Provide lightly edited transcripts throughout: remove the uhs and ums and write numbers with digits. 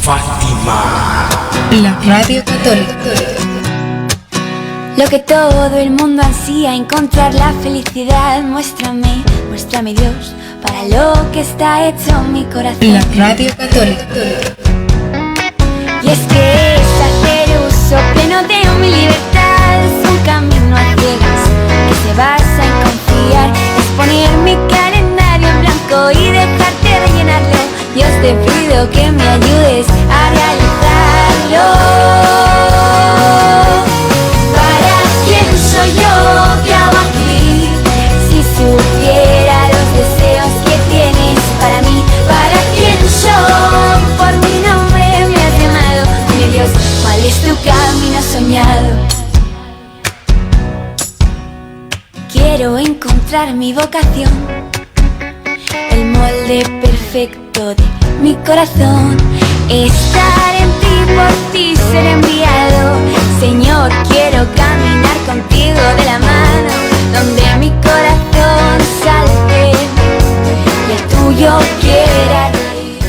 Fátima. La Radio Católica. Lo que todo el mundo ansía, encontrar la felicidad. Muéstrame, muéstrame Dios, para lo que está hecho mi corazón. La Radio Católica. Y es que es hacer uso pleno de mi libertad. Es un camino a ciegas que se basa en confiar. Es poner mi calendario en blanco y dejarte rellenarlo. Dios, te pido que me ayudes a realizarlo. Soy yo que hago aquí. Si supiera los deseos que tienes para mí, ¿para quién soy? Por mi nombre me has llamado. Mi Dios, ¿cuál es tu camino soñado? Quiero encontrar mi vocación, el molde perfecto de mi corazón. Estar en ti, por ti ser enviado. Señor, quiero caminar contigo de la mano, donde mi corazón salte y el tuyo quiera ir.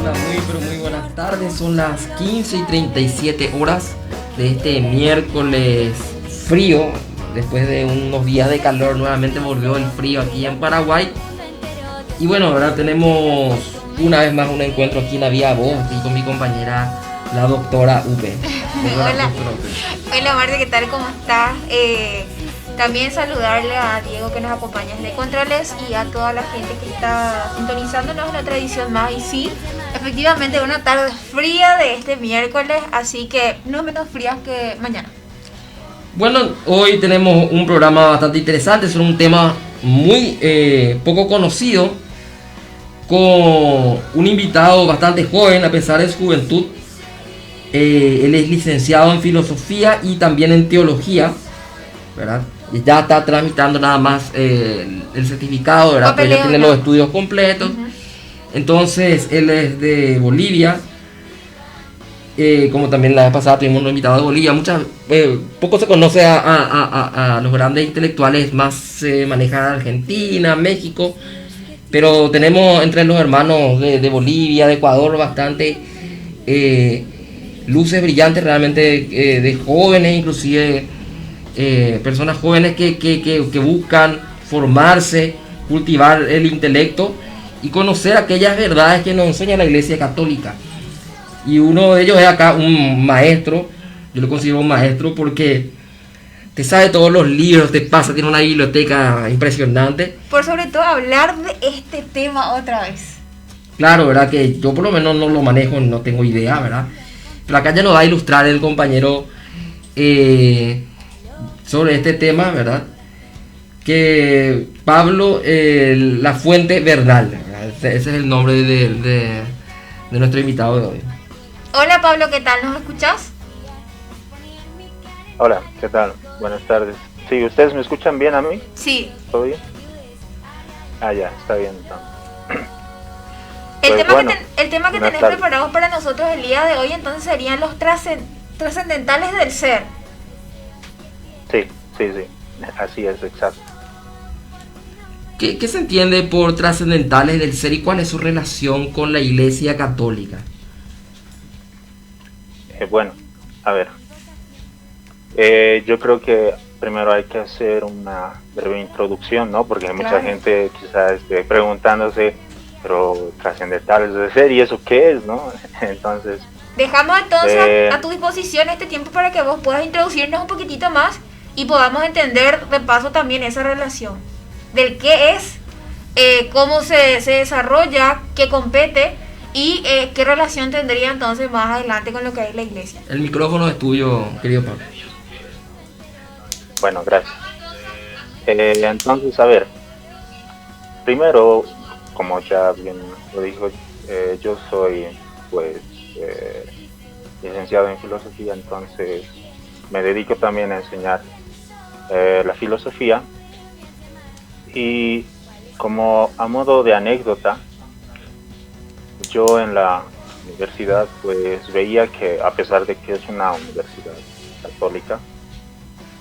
Hola, muy buenas tardes. Son las 15:37 horas de este miércoles frío. Después de unos días de calor, nuevamente volvió el frío aquí en Paraguay. Y bueno, ahora tenemos una vez más un encuentro aquí en la Vía Voz y con mi compañera, la doctora Upe. Hola Marta, ¿qué tal? ¿Cómo estás? También saludarle a Diego que nos acompaña desde Controles y a toda la gente que está sintonizándonos en otra edición más. Y sí, efectivamente una tarde fría de este miércoles, así que no menos frías que mañana. Bueno, hoy tenemos un programa bastante interesante, es un tema muy poco conocido, con un invitado bastante joven a pesar de su juventud. Él es licenciado en filosofía y también en teología, ¿verdad? Y ya está tramitando nada más el certificado, ¿verdad? Pero ya tiene los estudios completos. Uh-huh. Entonces, él es de Bolivia. Como también la vez pasada tuvimos un invitado de Bolivia. Poco se conoce a los grandes intelectuales, más se maneja Argentina, México. Pero tenemos entre los hermanos de Bolivia, de Ecuador, bastante luces brillantes realmente de jóvenes, inclusive personas jóvenes que buscan formarse, cultivar el intelecto y conocer aquellas verdades que nos enseña la Iglesia Católica. Y uno de ellos es acá un maestro, yo lo considero un maestro porque te sabe todos los libros, te pasa, tiene una biblioteca impresionante. Por sobre todo hablar de este tema otra vez. Claro, ¿verdad? Que yo por lo menos no lo manejo, no tengo idea, ¿verdad? Pero acá ya nos va a ilustrar el compañero sobre este tema, ¿verdad? Que Pablo Lafuente Bernal, ¿verdad? Ese es el nombre de nuestro invitado de hoy. Hola Pablo, ¿qué tal? ¿Nos escuchas? Hola, ¿qué tal? Buenas tardes. Sí, ¿ustedes me escuchan bien a mí? Sí. ¿Todo bien? Ah, ya, está bien entonces. El tema que tenés preparado para nosotros el día de hoy entonces serían los trascendentales del ser. Sí, así es, exacto. ¿Qué se entiende por trascendentales del ser y cuál es su relación con la Iglesia Católica? Bueno, a ver. Yo creo que primero hay que hacer una breve introducción, ¿no? Porque hay mucha gente quizás esté preguntándose, pero trascendentales del ser, ¿y eso qué es, no? Entonces... Dejamos entonces a tu disposición este tiempo para que vos puedas introducirnos un poquitito más y podamos entender de paso también esa relación del qué es, cómo se desarrolla, qué compete y qué relación tendría entonces más adelante con lo que es la iglesia. El micrófono es tuyo, querido Pablo. Bueno, gracias. Entonces, a ver, primero, como ya bien lo dijo, yo soy pues licenciado en filosofía, entonces me dedico también a enseñar la filosofía. Y como a modo de anécdota, yo en la universidad pues veía que, a pesar de que es una universidad católica,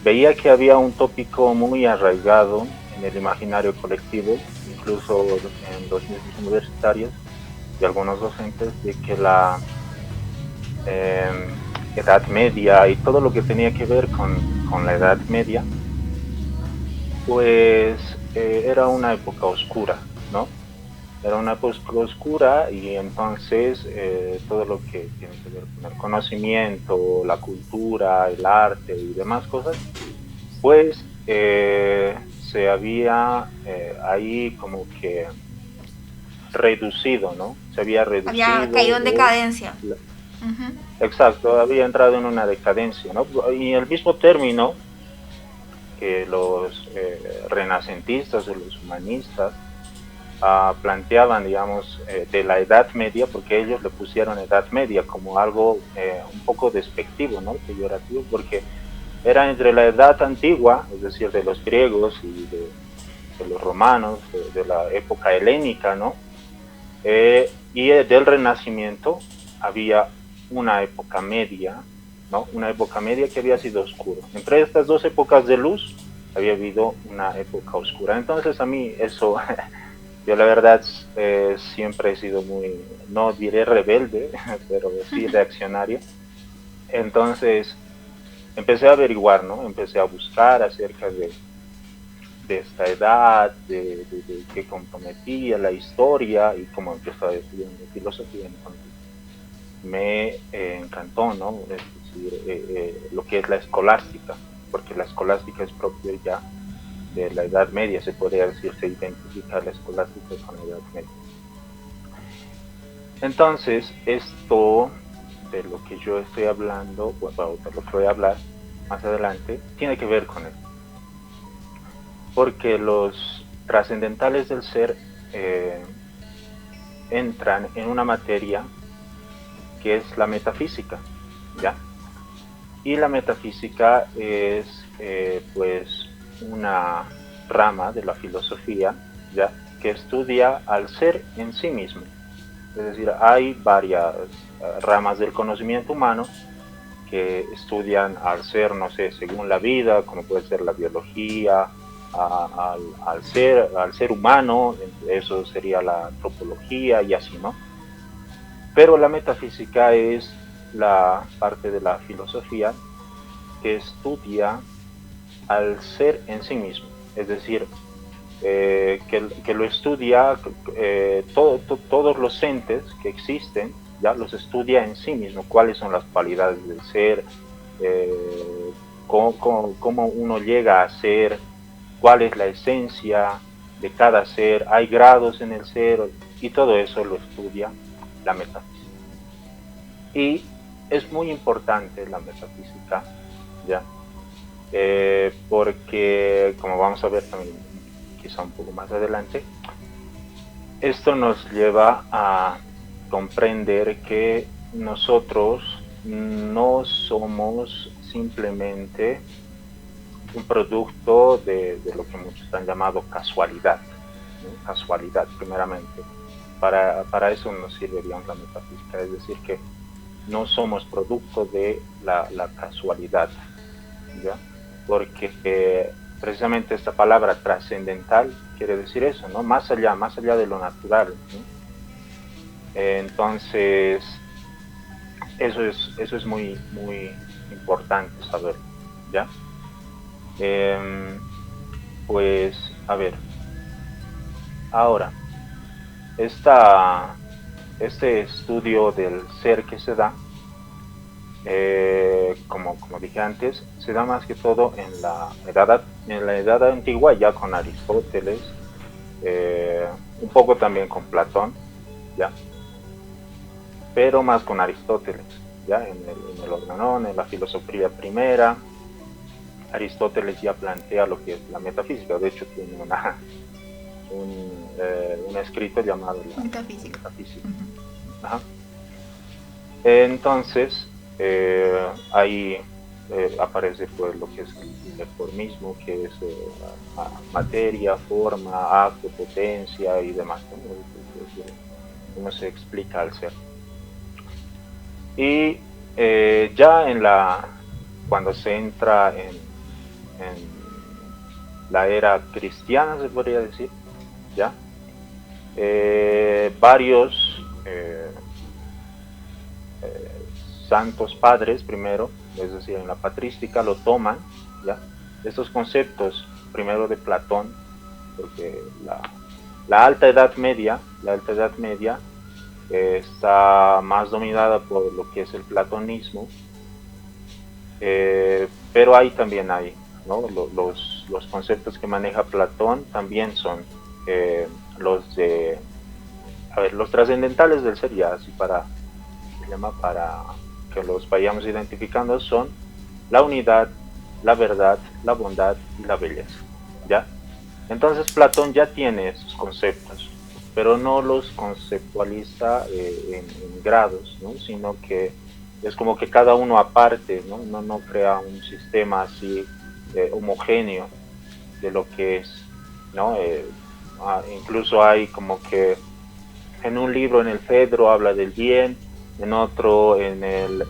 veía que había un tópico muy arraigado en el imaginario colectivo, incluso en los mismos universitarios, de algunos docentes de que la Edad Media y todo lo que tenía que ver con la Edad Media, pues era una época oscura, ¿no? Era una época oscura y entonces todo lo que tiene que ver con el conocimiento, la cultura, el arte y demás cosas, pues se había ahí como que reducido, ¿no? Se había reducido. Había caído en decadencia. Exacto, había entrado en una decadencia, ¿no? Y el mismo término que los renacentistas o los humanistas planteaban, digamos, de la Edad Media, porque ellos le pusieron Edad Media como algo un poco despectivo, ¿no? Peyorativo, porque era entre la Edad Antigua, es decir, de los griegos y de los romanos, de la época helénica, ¿no? Y del Renacimiento había una época media, ¿no? Una época media que había sido oscura. Entre estas dos épocas de luz había habido una época oscura. Entonces a mí eso, yo la verdad siempre he sido muy, no diré rebelde, pero sí reaccionario. Entonces empecé a averiguar, ¿no? Empecé a buscar acerca de esta edad, de qué comprometía la historia, y como yo estaba estudiando filosofía, entonces me encantó, ¿no? Es decir, lo que es la escolástica, porque la escolástica es propio ya de la Edad Media, se podría decir, se identifica la escolástica con la Edad Media. Entonces, esto de lo que yo estoy hablando, bueno, de lo que voy a hablar más adelante, tiene que ver con esto. Porque los trascendentales del ser entran en una materia que es la metafísica, ¿ya? Y la metafísica es pues una rama de la filosofía, ¿ya? Que estudia al ser en sí mismo. Es decir, hay varias ramas del conocimiento humano que estudian al ser, no sé, según la vida, como puede ser la biología, al ser humano, eso sería la antropología y así, ¿no? Pero la metafísica es la parte de la filosofía que estudia al ser en sí mismo, es decir, que lo estudia, todos los entes que existen, ya los estudia en sí mismo, cuáles son las cualidades del ser, cómo uno llega a ser, cuál es la esencia de cada ser, hay grados en el ser, y todo eso lo estudia la metafísica. Y es muy importante la metafísica, ¿ya? Porque, como vamos a ver también quizá un poco más adelante, esto nos lleva a comprender que nosotros no somos simplemente un producto de lo que muchos han llamado casualidad, ¿no? Casualidad, primeramente. Para eso nos sirve, digamos, la metafísica, es decir, que no somos producto de la casualidad, ¿ya? Porque precisamente esta palabra trascendental quiere decir eso, ¿no? Más allá de lo natural, ¿no? Entonces, eso es muy, muy importante saber, ¿ya? Pues, a ver, ahora, este estudio del ser que se da, como dije antes, se da más que todo en la edad antigua, ya con Aristóteles, un poco también con Platón, ya, pero más con Aristóteles, ya en el Organón, en la filosofía primera. Aristóteles ya plantea lo que es la metafísica, de hecho tiene un escrito llamado la metafísica. Ajá. Entonces, ahí aparece pues lo que es el reformismo, que es materia, forma, acto, potencia y demás, ¿no? Cómo se explica al ser. Y ya cuando se entra en la era cristiana, se podría decir, ya varios eh, santos padres primero, es decir, en la patrística lo toman, ¿ya? Estos conceptos primero de Platón, porque la alta edad media está más dominada por lo que es el platonismo, pero ahí también hay, ¿no? Los conceptos que maneja Platón también son los de, a ver, los trascendentales del ser, ya así para que los vayamos identificando, son la unidad, la verdad, la bondad y la belleza, ¿ya? Entonces Platón ya tiene esos conceptos, pero no los conceptualiza en grados, ¿no? Sino que es como que cada uno aparte, no crea un sistema así homogéneo de lo que es, ¿no? Incluso hay como que en un libro, en el Fedro, habla del bien, en otro, en el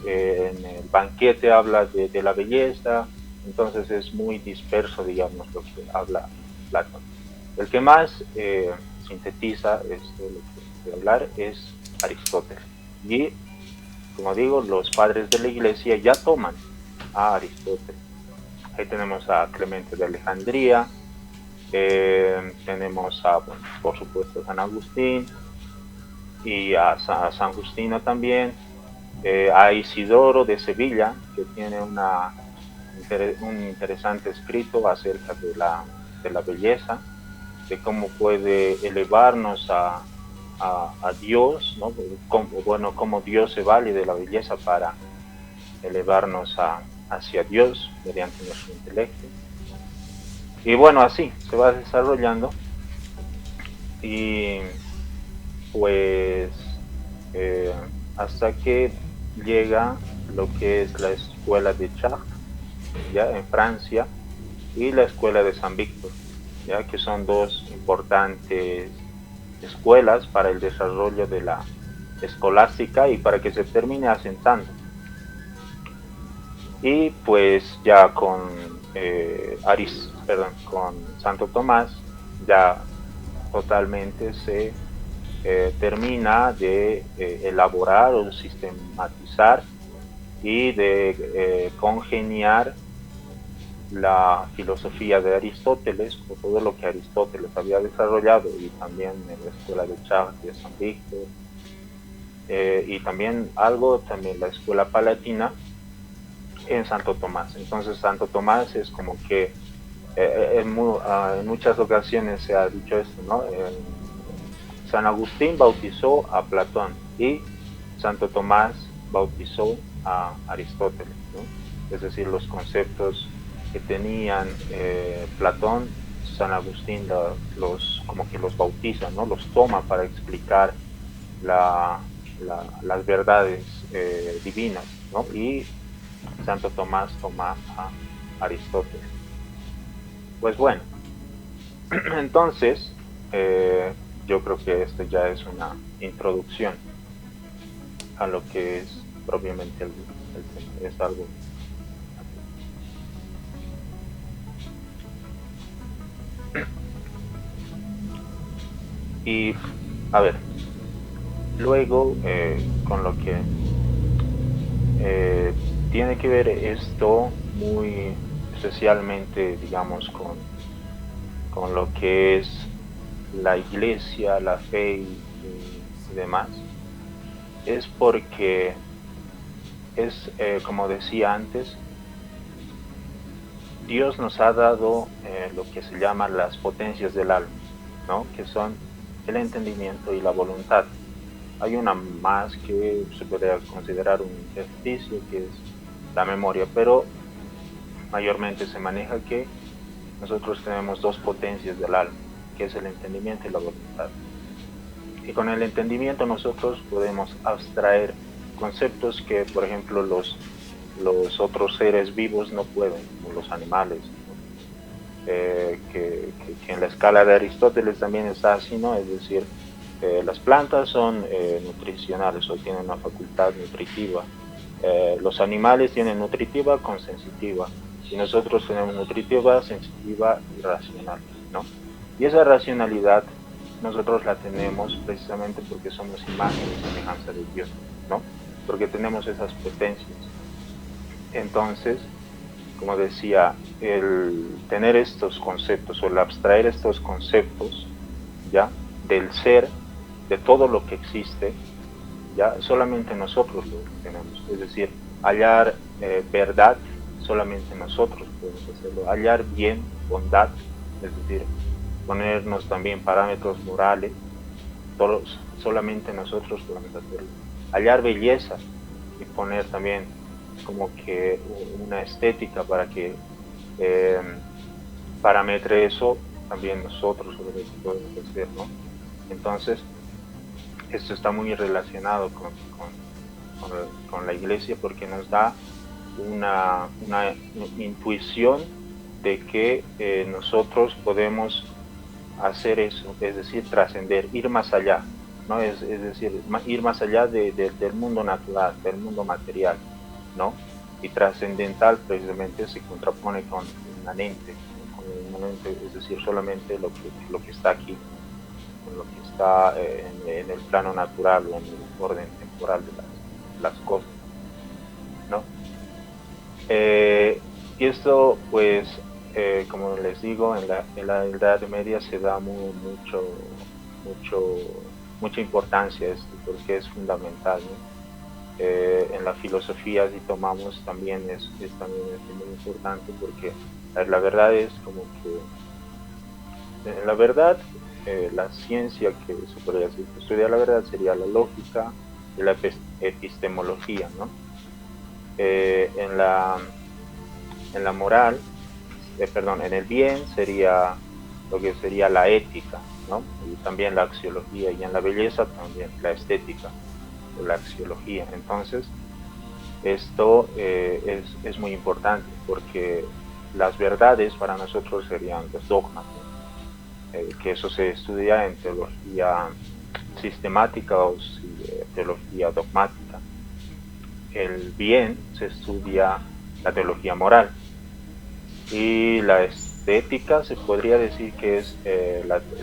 Banquete, habla de la belleza. Entonces es muy disperso, digamos, lo que habla Platón. El que más sintetiza esto, lo que voy a hablar, es Aristóteles. Y, como digo, los padres de la iglesia ya toman a Aristóteles. Ahí tenemos a Clemente de Alejandría, tenemos a, bueno, por supuesto, a San Agustín, y a San Justino también, a Isidoro de Sevilla, que tiene un interesante escrito acerca de la belleza, de cómo puede elevarnos a Dios, ¿no? Cómo Dios se vale de la belleza para elevarnos hacia Dios mediante nuestro intelecto. Y bueno, así se va desarrollando, y pues hasta que llega lo que es la escuela de Chartres, ya en Francia, y la escuela de San Víctor, ya que son dos importantes escuelas para el desarrollo de la escolástica y para que se termine asentando. Y pues ya con con Santo Tomás ya totalmente se termina de elaborar o sistematizar y de congeniar la filosofía de Aristóteles, con todo lo que Aristóteles había desarrollado, y también en la escuela de Chartres, de San Víctor, y también la escuela palatina en Santo Tomás. Entonces Santo Tomás es como que en muchas ocasiones se ha dicho esto, ¿no? San Agustín bautizó a Platón y Santo Tomás bautizó a Aristóteles, ¿no? Es decir, los conceptos que tenían Platón, San Agustín como que los bautiza, ¿no? Los toma para explicar las verdades divinas, ¿no? Y Santo Tomás toma a Aristóteles. Pues bueno, entonces yo creo que esto ya es una introducción a lo que es propiamente el tema. Es algo y a ver, luego con lo que tiene que ver esto muy especialmente, digamos, con lo que es la iglesia, la fe y demás, es porque es, como decía antes, Dios nos ha dado lo que se llama las potencias del alma, ¿no? Que son el entendimiento y la voluntad. Hay una más que se podría considerar un ejercicio, que es la memoria, pero mayormente se maneja que nosotros tenemos dos potencias del alma, que es el entendimiento y la voluntad. Y con el entendimiento nosotros podemos abstraer conceptos que, por ejemplo, los otros seres vivos no pueden, como los animales, ¿no? Que en la escala de Aristóteles también está así, ¿no? Es decir, las plantas son nutricionales o tienen una facultad nutritiva. Los animales tienen nutritiva con sensitiva, y nosotros tenemos nutritiva, sensitiva y racional, ¿no? Y esa racionalidad nosotros la tenemos precisamente porque somos imagen y semejanza de Dios, ¿no? Porque tenemos esas potencias. Entonces, como decía, el tener estos conceptos o el abstraer estos conceptos, ¿ya? Del ser, de todo lo que existe, ya solamente nosotros lo tenemos. Es decir, hallar verdad, solamente nosotros podemos hacerlo. Hallar bien, bondad, es decir, ponernos también parámetros morales, solamente nosotros podemos hacerlo. Hallar belleza y poner también como que una estética para que parametre eso, también nosotros podemos hacer, ¿no? Entonces, esto está muy relacionado con la iglesia porque nos da una intuición de que nosotros podemos hacer eso, es decir, trascender, ir más allá, ¿no? Es decir, ir más allá del mundo natural, del mundo material, ¿no? Y trascendental precisamente se contrapone con inmanente, es decir, solamente lo que está aquí, lo que está en el plano natural o en el orden temporal de las cosas, ¿no? Y esto, pues, como les digo, en la Edad Media se da mucha importancia a esto, porque es fundamental, ¿no? En la filosofía, si tomamos, también es muy importante, porque la verdad es como que, en la verdad, la ciencia que se podría decir que estudia la verdad sería la lógica y la epistemología, ¿no? En la moral, en el bien sería lo que sería la ética, ¿no? Y también la axiología, y en la belleza también la estética o la axiología. Entonces, esto es muy importante, porque las verdades para nosotros serían los dogmas, ¿no? Que eso se estudia en teología sistemática o teología dogmática. El bien se estudia la teología moral, y la estética se podría decir que es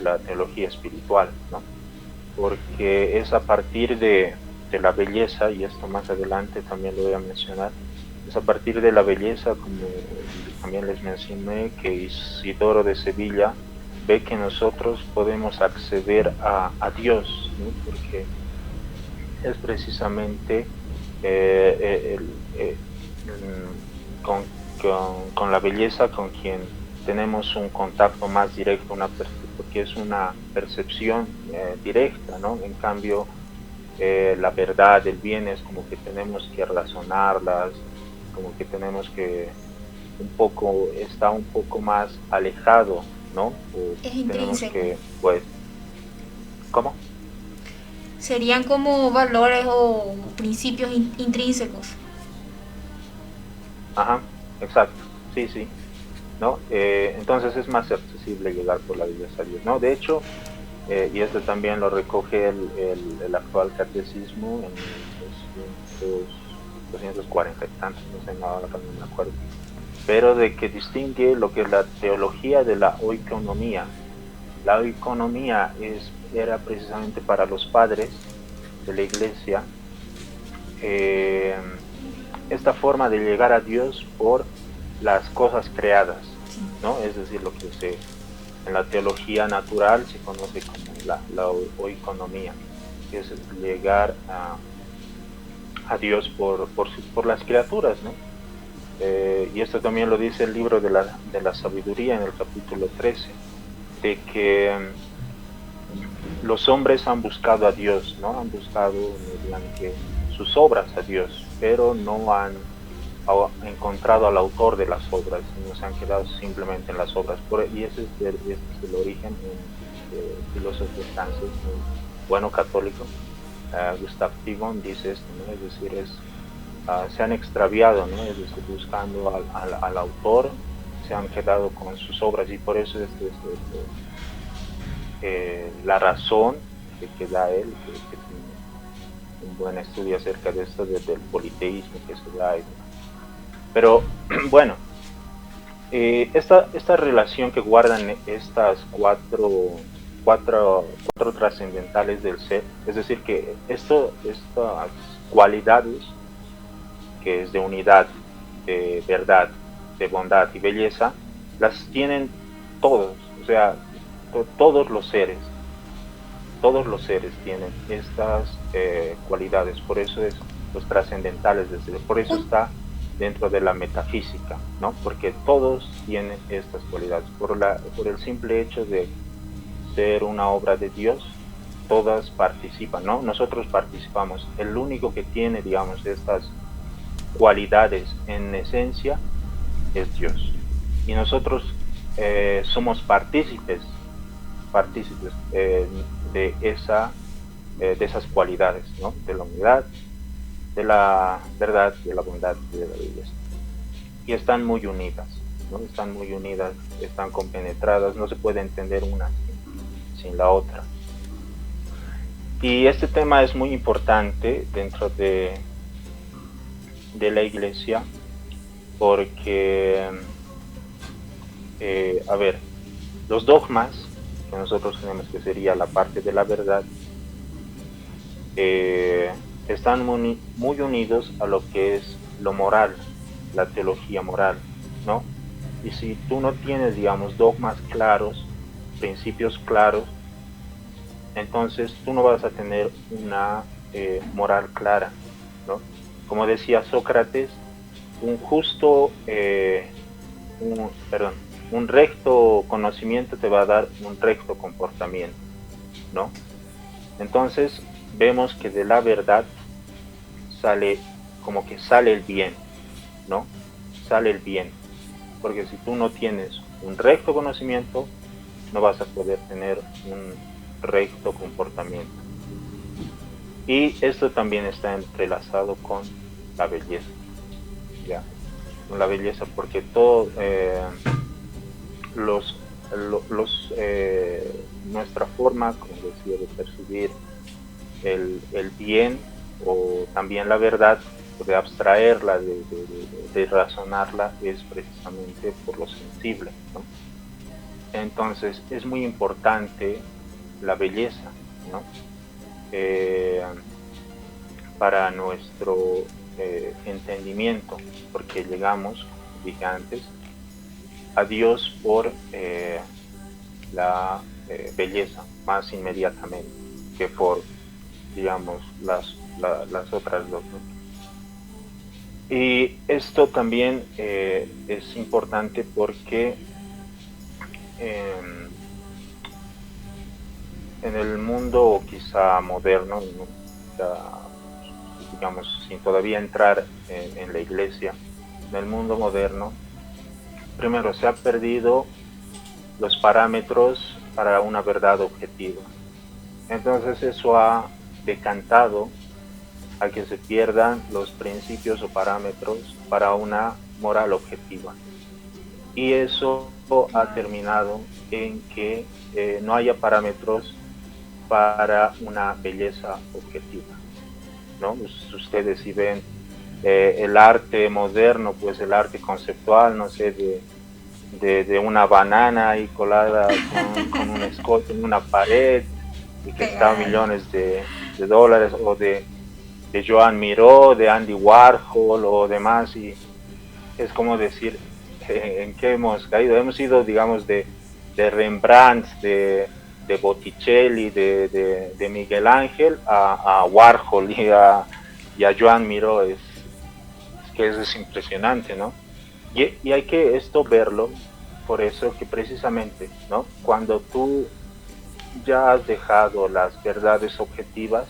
la teología espiritual, ¿no? Porque es a partir de la belleza, y esto más adelante también lo voy a mencionar, es a partir de la belleza, como también les mencioné, que Isidoro de Sevilla ve que nosotros podemos acceder a Dios, ¿no? Porque es precisamente con la belleza con quien tenemos un contacto más directo, porque es una percepción directa, ¿no? En cambio, la verdad, el bien, es como que tenemos que razonarlas, como que tenemos que está un poco más alejado, ¿no? Es intrínseco. Que, pues, ¿cómo? Serían como valores o principios intrínsecos. Ajá, exacto, sí, ¿no? Entonces es más accesible llegar por la belleza a Dios, ¿no? De hecho, y esto también lo recoge el actual catecismo en los 240 y tantos, no sé, ahora también me acuerdo, pero de que distingue lo que es la teología de la oikonomía. La oikonomía era precisamente para los padres de la iglesia esta forma de llegar a Dios por las cosas creadas, ¿no? Es decir, lo que en la teología natural se conoce como la oikonomía, que es llegar a Dios por las criaturas, ¿no? Y esto también lo dice el libro de la sabiduría en el capítulo 13, de que los hombres han buscado a Dios, ¿no? Han buscado mediante sus obras a Dios, pero no han encontrado al autor de las obras, sino se han quedado simplemente en las obras. Y ese es el origen en filósofo francés, bueno, católico, Gustave Thibon, dice esto, ¿no? Es decir, se han extraviado, ¿no? Es decir, buscando al autor, se han quedado con sus obras, y por eso la razón que da él, que tiene un buen estudio acerca de esto, del politeísmo que se da. Pero bueno, esta relación que guardan estas cuatro cuatro trascendentales del ser. Es decir, que estas cualidades, que es de unidad, de verdad, de bondad y belleza, las tienen todos, o sea, todos los seres tienen estas cualidades. Por eso es los trascendentales, por eso está dentro de la metafísica, ¿no? Porque todos tienen estas cualidades. Por el simple hecho de ser una obra de Dios, todas participan, ¿no? Nosotros participamos. El único que tiene, digamos, estas cualidades en esencia es Dios. Y nosotros somos partícipes de esas cualidades, ¿no? De la unidad, de la verdad, de la bondad y de la belleza. Y están muy unidas, ¿no? Están muy unidas, están compenetradas, no se puede entender una sin la otra. Y este tema es muy importante dentro de la Iglesia, porque, a ver, los dogmas que nosotros tenemos, que sería la parte de la verdad, están muy unidos a lo que es lo moral, la teología moral, ¿no? Y si tú no tienes, digamos, dogmas claros, principios claros, entonces tú no vas a tener una moral clara, ¿no? Como decía Sócrates, un recto conocimiento te va a dar un recto comportamiento, ¿no? Entonces vemos que de la verdad sale el bien, ¿no? Sale el bien, porque si tú no tienes un recto conocimiento, no vas a poder tener un recto comportamiento. Y esto también está entrelazado con la belleza, ¿ya? Con la belleza, porque todo nuestra forma, como decía, de percibir el bien, o también la verdad, de abstraerla, de razonarla, es precisamente por lo sensible, ¿no? Entonces es muy importante la belleza, ¿no? Para nuestro entendimiento, porque llegamos, dije antes, a Dios por la belleza más inmediatamente que por, digamos, las otras dos, ¿no? Y esto también es importante porque en el mundo quizá moderno, digamos, sin todavía entrar en la iglesia, en el mundo moderno, primero se han perdido los parámetros para una verdad objetiva. Entonces eso ha decantado a que se pierdan los principios o parámetros para una moral objetiva. Y eso ha terminado en que no haya parámetros para una belleza objetiva, ¿no? Ustedes si ven el arte moderno, pues el arte conceptual, no sé, de una banana ahí colada con un escote en una pared y que está a millones de dólares, o de Joan Miró, de Andy Warhol o demás, y es como decir, ¿en qué hemos caído? Hemos ido, digamos, de Rembrandt, de Botticelli, de Miguel Ángel a Warhol y a Joan Miró. Es que eso es impresionante, ¿no? Y hay que esto verlo, por eso que precisamente, ¿no? Cuando tú ya has dejado las verdades objetivas,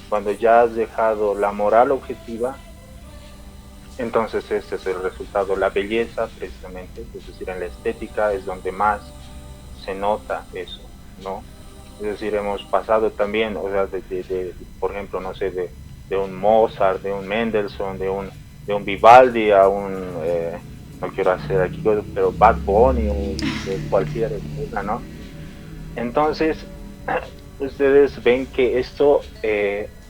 cuando ya has dejado la moral objetiva, entonces este es el resultado. La belleza, precisamente, es decir, en la estética es donde más se nota eso, ¿no? Es decir, hemos pasado también, o sea, por ejemplo, no sé, de un Mozart, de un Mendelssohn, de un Vivaldi a un, no quiero hacer aquí, pero Bad Bunny o de cualquier cosa, ¿no? Entonces, ustedes ven que esto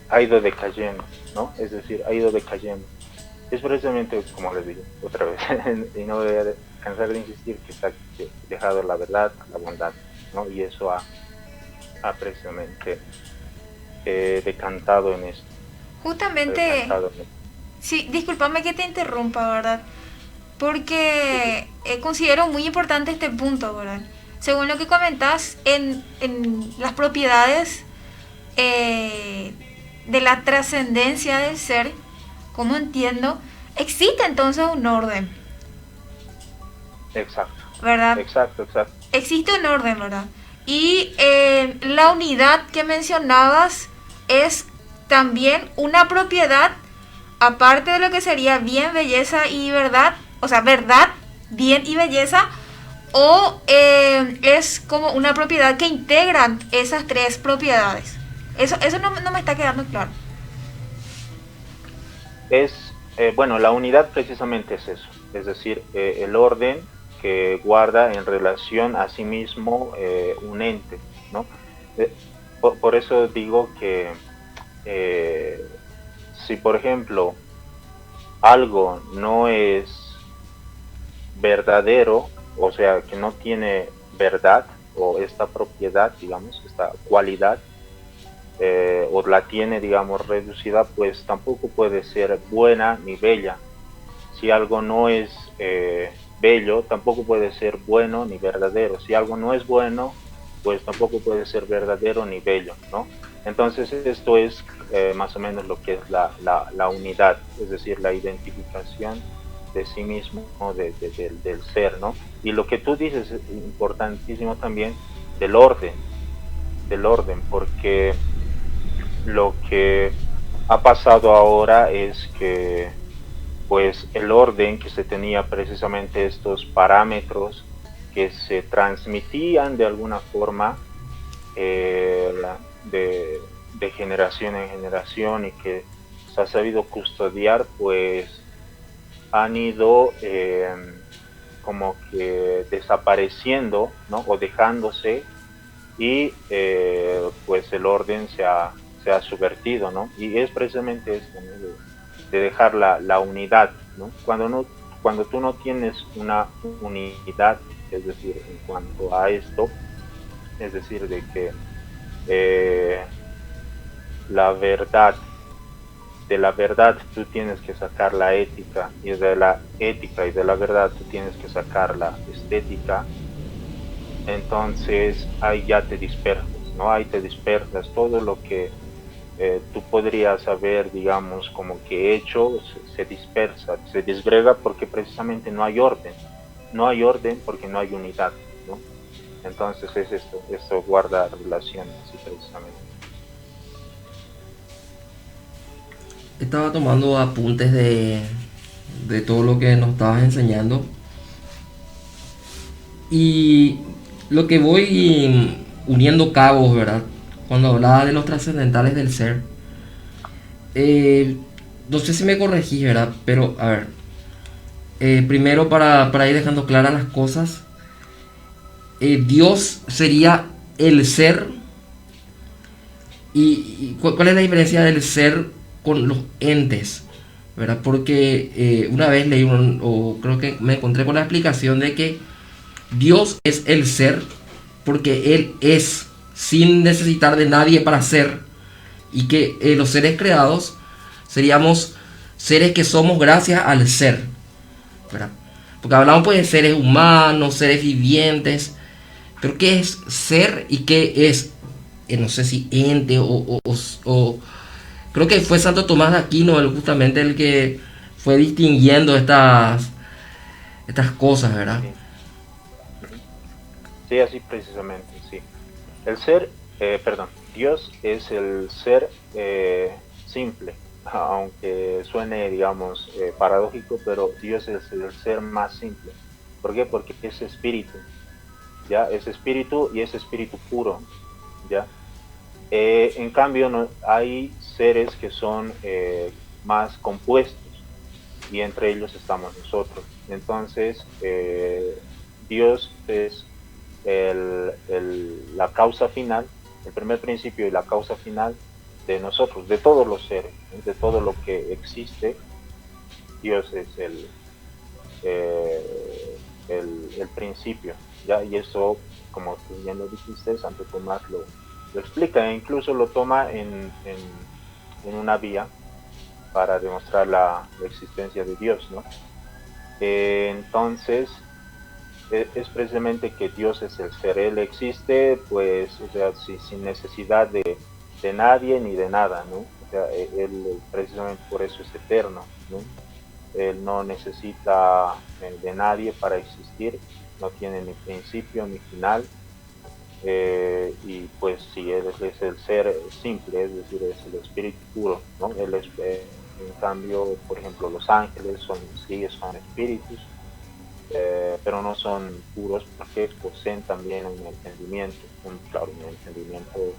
ha ido decayendo, ¿no? Es decir, ha ido decayendo. Es precisamente, como les digo otra vez, y no voy a cansar de insistir, que está dejado la verdad, la bondad, ¿no? Y eso ha ha precisamente decantado en esto. Justamente, Decantado en esto. sí, discúlpame que te interrumpa, ¿verdad? Porque considero muy importante este punto, ¿verdad? Según lo que comentás, en las propiedades de la trascendencia del ser, como entiendo, existe entonces un orden, Exacto, ¿verdad? exacto, exacto. Existe un orden, ¿verdad? Y la unidad que mencionabas es también una propiedad, aparte de lo que sería bien, belleza y verdad, o sea, verdad, bien y belleza, o es como una propiedad que integran esas tres propiedades. Eso no me está quedando claro. Bueno, la unidad precisamente es eso, es decir, el orden que guarda en relación a sí mismo un ente, ¿no? Por eso digo que si, por ejemplo, algo no es verdadero, o sea, que no tiene verdad, o esta propiedad, digamos, esta cualidad, o la tiene, digamos, reducida, pues tampoco puede ser buena ni bella. Si algo no es bello, tampoco puede ser bueno ni verdadero. Si algo no es bueno, pues tampoco puede ser verdadero ni bello, ¿no? Entonces esto es más o menos lo que es la unidad, es decir, la identificación de sí mismo, ¿no? Del ser, ¿no? Y lo que tú dices es importantísimo también del orden, porque lo que ha pasado ahora es que pues el orden que se tenía, precisamente estos parámetros que se transmitían de alguna forma de generación en generación y que se ha sabido custodiar, pues han ido como que desapareciendo, ¿no? O dejándose, y pues el orden se ha subvertido, ¿no? Y es precisamente esto, ¿no? De dejar la unidad, ¿no? Cuando tú no tienes una unidad, es decir, en cuanto a esto, es decir, de que la verdad, de la verdad tú tienes que sacar la ética, y de la ética y de la verdad tú tienes que sacar la estética, entonces ahí ya te dispersas, ¿no? Ahí te dispersas, todo lo que tú podrías haber, digamos, como que hecho, se dispersa, se disgrega, porque precisamente no hay orden. No hay orden porque no hay unidad, ¿no? Entonces es esto guarda relación, así precisamente. Estaba tomando apuntes de todo lo que nos estabas enseñando. Y lo que voy uniendo cabos, ¿verdad? Cuando hablaba de los trascendentales del ser. No sé si me corregí, ¿verdad? Pero, a ver. Primero, para ir dejando claras las cosas. Dios sería el ser. ¿Y cuál es la diferencia del ser con los entes? ¿Verdad? Porque una vez leí o creo que me encontré con la explicación de que Dios es el ser porque Él es, sin necesitar de nadie para ser, y que los seres creados seríamos seres que somos gracias al ser, ¿verdad? Porque hablamos pues de seres humanos, seres vivientes, pero ¿qué es ser y qué es, no sé si ente o creo que fue Santo Tomás de Aquino justamente el que fue distinguiendo estas cosas, ¿verdad? Sí. Sí, así precisamente, sí. El ser, Dios es el ser simple, aunque suene, digamos, paradójico, pero Dios es el ser más simple. ¿Por qué? Porque es espíritu, ¿ya? Es espíritu y es espíritu puro, ¿ya? En cambio, no, hay seres que son más compuestos, y entre ellos estamos nosotros. Entonces, Dios es la causa final, el primer principio y la causa final de nosotros, de todos los seres, de todo lo que existe. Dios es el principio, ¿ya? Y eso, como tú ya lo dijiste, Santo Tomás lo explica e incluso lo toma en una vía para demostrar la existencia de Dios, ¿no? Entonces, es precisamente que Dios es el ser, Él existe, pues, o sea, sin necesidad de nadie ni de nada, ¿no? O sea, Él precisamente por eso es eterno, ¿no? Él no necesita de nadie para existir, no tiene ni principio ni final, y pues sí, Él es el ser simple, es decir, es el espíritu puro, ¿no? Él es, en cambio, por ejemplo, los ángeles son espíritus, pero no son puros porque poseen también un entendimiento, un entendimiento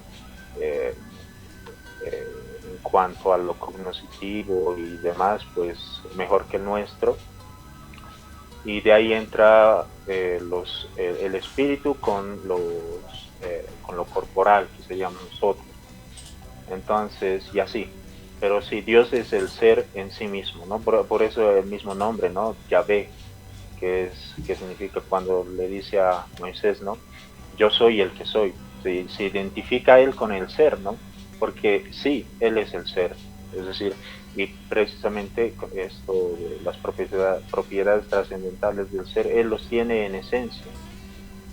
en cuanto a lo cognitivo y demás, pues mejor que el nuestro. Y de ahí entra el espíritu con lo corporal, que se llama nosotros. Entonces, y así. Pero sí, Dios es el ser en sí mismo, ¿no? Por eso el mismo nombre, ¿no? Yahvé, que significa cuando le dice a Moisés, ¿no? Yo soy el que soy. Se identifica él con el ser, ¿no? Porque sí, él es el ser. Es decir, y precisamente esto de las propiedades trascendentales del ser, él los tiene en esencia.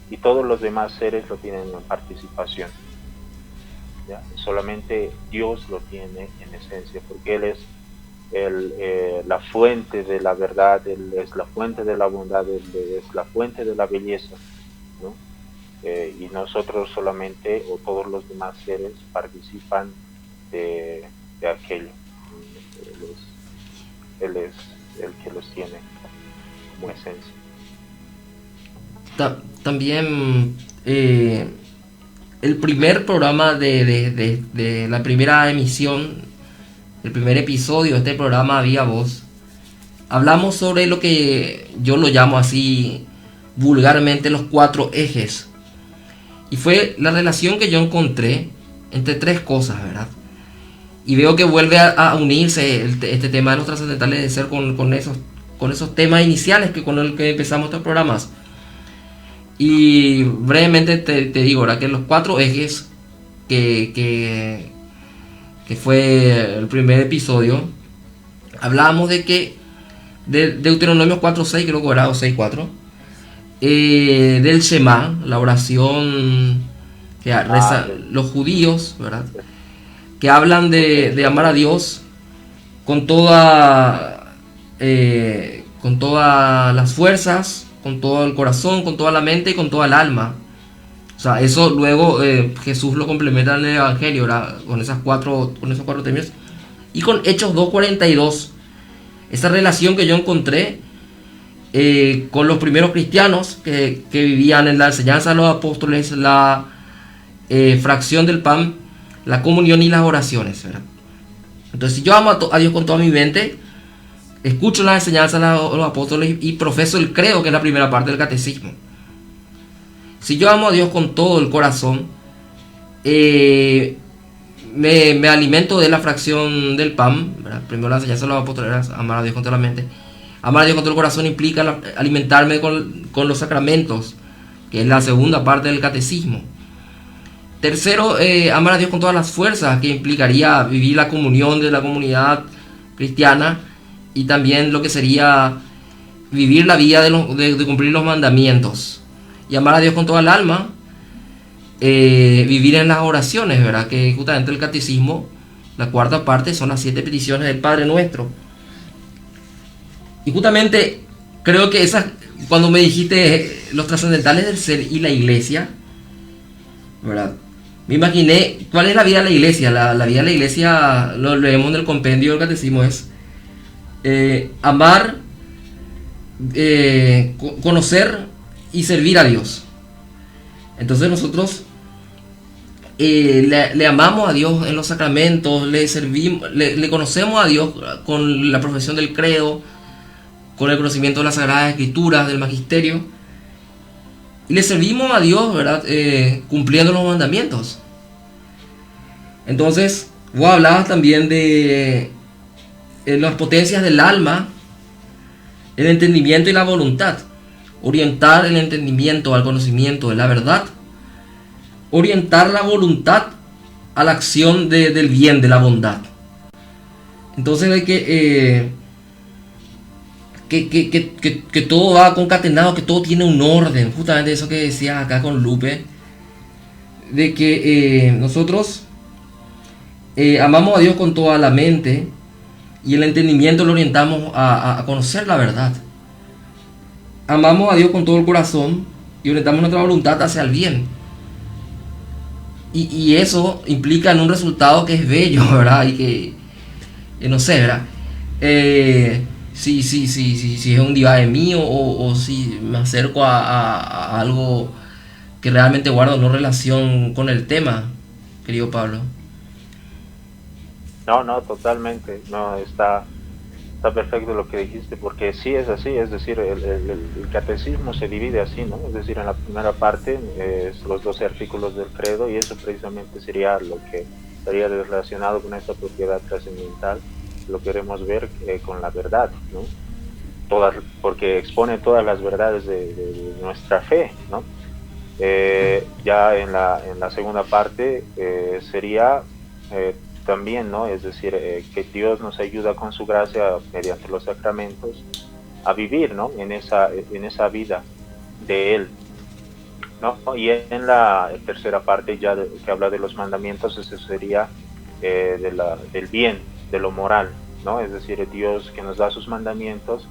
Y todos los demás seres lo tienen en participación. ¿Ya? Solamente Dios lo tiene en esencia, porque Él es la fuente de la verdad, Él es la fuente de la bondad, Él es la fuente de la belleza, ¿no? Y nosotros solamente, o todos los demás seres, participan de aquello. Él es el que los tiene como esencia. También el primer programa de la primera emisión, el primer episodio de este programa Vía Voz, hablamos sobre lo que yo lo llamo así vulgarmente los 4 ejes. Y fue la relación que yo encontré entre 3 cosas, ¿verdad? Y veo que vuelve a unirse este tema de los trascendentales de ser con esos temas iniciales con el que empezamos estos programas. Y brevemente te digo, ¿verdad? Que los 4 ejes que fue el primer episodio, hablábamos de que de Deuteronomio 4.6, creo que era, o 6.4, del Shema, la oración que rezan los judíos, ¿verdad? Que hablan de amar a Dios con todas las fuerzas, con todo el corazón, con toda la mente y con toda el alma. O sea, eso luego Jesús lo complementa en el Evangelio, ¿verdad? Con esos 4 términos. Y con Hechos 2.42, esa relación que yo encontré con los primeros cristianos que vivían en la enseñanza de los apóstoles, la fracción del pan, la comunión y las oraciones, ¿verdad? Entonces, si yo amo a Dios con toda mi mente, escucho las enseñanzas de los apóstoles y profeso el credo, que es la primera parte del catecismo. Si yo amo a Dios con todo el corazón, me alimento de la fracción del pan, ¿verdad? Primero la enseñanza de los apóstoles, amar a Dios con toda la mente. Amar a Dios con todo el corazón implica alimentarme con los sacramentos, que es la segunda parte del catecismo. Tercero, amar a Dios con todas las fuerzas, que implicaría vivir la comunión de la comunidad cristiana y también lo que sería vivir la vida de cumplir los mandamientos. Y amar a Dios con toda el alma, vivir en las oraciones, ¿verdad? Que justamente el catecismo, la cuarta parte, son las 7 peticiones del Padre Nuestro. Y justamente creo que cuando me dijiste los trascendentales del ser y la iglesia, ¿verdad? Me imaginé cuál es la vida de la iglesia. La vida de la iglesia, lo leemos en el compendio del catecismo, es amar, conocer y servir a Dios. Entonces nosotros le amamos a Dios en los sacramentos, le servimos, le conocemos a Dios con la profesión del credo, con el conocimiento de las Sagradas Escrituras, del Magisterio, y le servimos a Dios, ¿verdad? Cumpliendo los mandamientos. Entonces, vos hablabas también de las potencias del alma, el entendimiento y la voluntad. Orientar el entendimiento al conocimiento de la verdad, orientar la voluntad a la acción del bien, de la bondad. Entonces de que todo va concatenado, que todo tiene un orden, justamente eso que decía acá con Lupe, de que nosotros amamos a Dios con toda la mente y el entendimiento lo orientamos a conocer la verdad. Amamos a Dios con todo el corazón y orientamos nuestra voluntad hacia el bien. Y eso implica en un resultado que es bello, ¿verdad? Y que no sé, ¿verdad? Si es un divague mío o si me acerco a algo que realmente guarda no relación con el tema, querido Pablo. No, totalmente. No, está perfecto lo que dijiste, porque sí es así, es decir, el catecismo se divide así, ¿no? Es decir, en la primera parte los 12 artículos del credo, y eso precisamente sería lo que estaría relacionado con esta propiedad trascendental. Lo queremos ver con la verdad, ¿no? Porque expone todas las verdades de nuestra fe, ¿no? Ya en la segunda parte sería también, ¿no? Es decir, que Dios nos ayuda con su gracia mediante los sacramentos a vivir, ¿no? En esa vida de Él, ¿no? Y en la tercera parte ya que habla de los mandamientos, eso sería del bien, de lo moral, ¿no? Es decir, Dios que nos da sus mandamientos,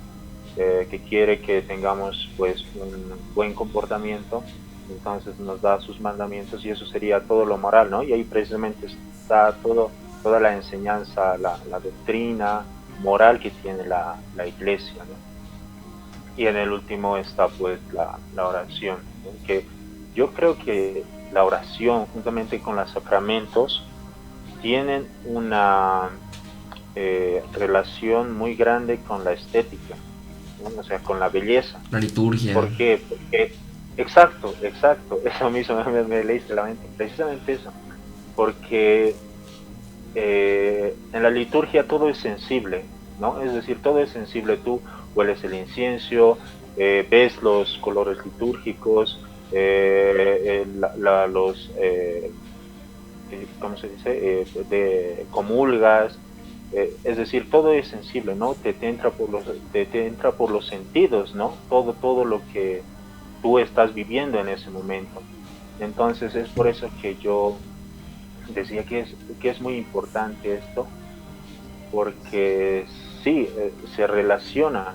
que quiere que tengamos pues un buen comportamiento, entonces nos da sus mandamientos y eso sería todo lo moral, ¿no? Y ahí precisamente está toda la enseñanza, la doctrina moral que tiene la iglesia, ¿no? Y en el último está pues la oración, ¿no? Que yo creo que la oración juntamente con los sacramentos tienen una relación muy grande con la estética, ¿no? O sea, con la belleza. La liturgia. ¿Por qué? Porque, exacto, eso mismo me leíste la mente, precisamente eso, porque en la liturgia todo es sensible, ¿no? Es decir, todo es sensible, tú hueles el incienso, ves los colores litúrgicos, ¿cómo se dice? Comulgas, es decir, todo es sensible, ¿no? Te entra por los sentidos, ¿no? Todo lo que tú estás viviendo en ese momento. Entonces es por eso que yo decía que es muy importante esto, porque sí, se relaciona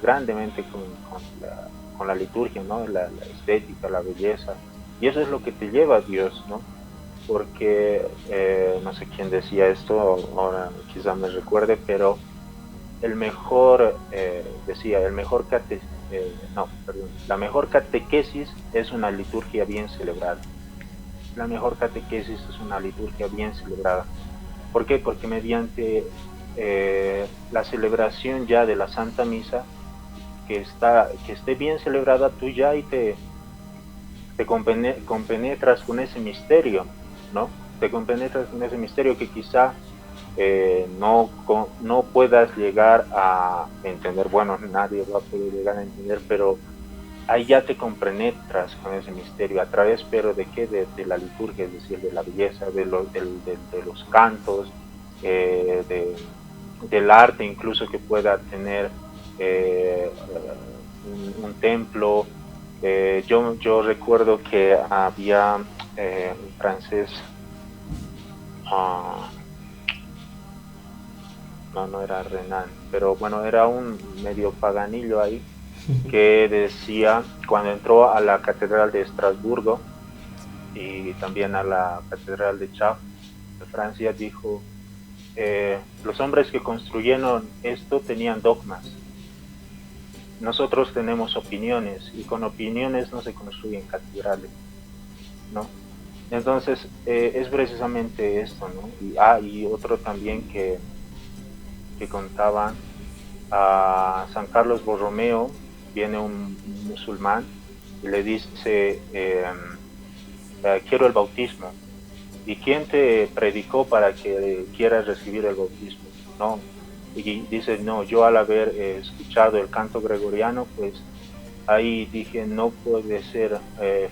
grandemente con la liturgia, ¿no? La estética, la belleza, y eso es lo que te lleva a Dios, ¿no? Porque no sé quién decía esto, ahora quizá me recuerde, pero la mejor catequesis es una liturgia bien celebrada. La mejor catequesis es una liturgia bien celebrada. ¿Por qué? Porque mediante la celebración ya de la Santa Misa, que esté bien celebrada, tú ya y te compenetras con ese misterio, ¿no? Te compenetras con ese misterio que quizá no puedas llegar a entender. Bueno, nadie va a poder llegar a entender, pero ahí ya te compenetras con ese misterio a través, pero ¿de qué? De la liturgia, es decir, de la belleza, de los cantos, del arte incluso que pueda tener un templo. Yo recuerdo que había un francés, no era Renan, pero bueno, era un medio paganillo ahí, que decía, cuando entró a la Catedral de Estrasburgo y también a la Catedral de Chartres de Francia, dijo, los hombres que construyeron esto tenían dogmas, nosotros tenemos opiniones, y con opiniones no se construyen catedrales, ¿no? Entonces es precisamente esto, ¿no? Y otro también que contaban, a San Carlos Borromeo viene un musulmán y le dice, quiero el bautismo. ¿Y quién te predicó para que quieras recibir el bautismo? No. Y dice, no, yo al haber escuchado el canto gregoriano, pues ahí dije, no puede ser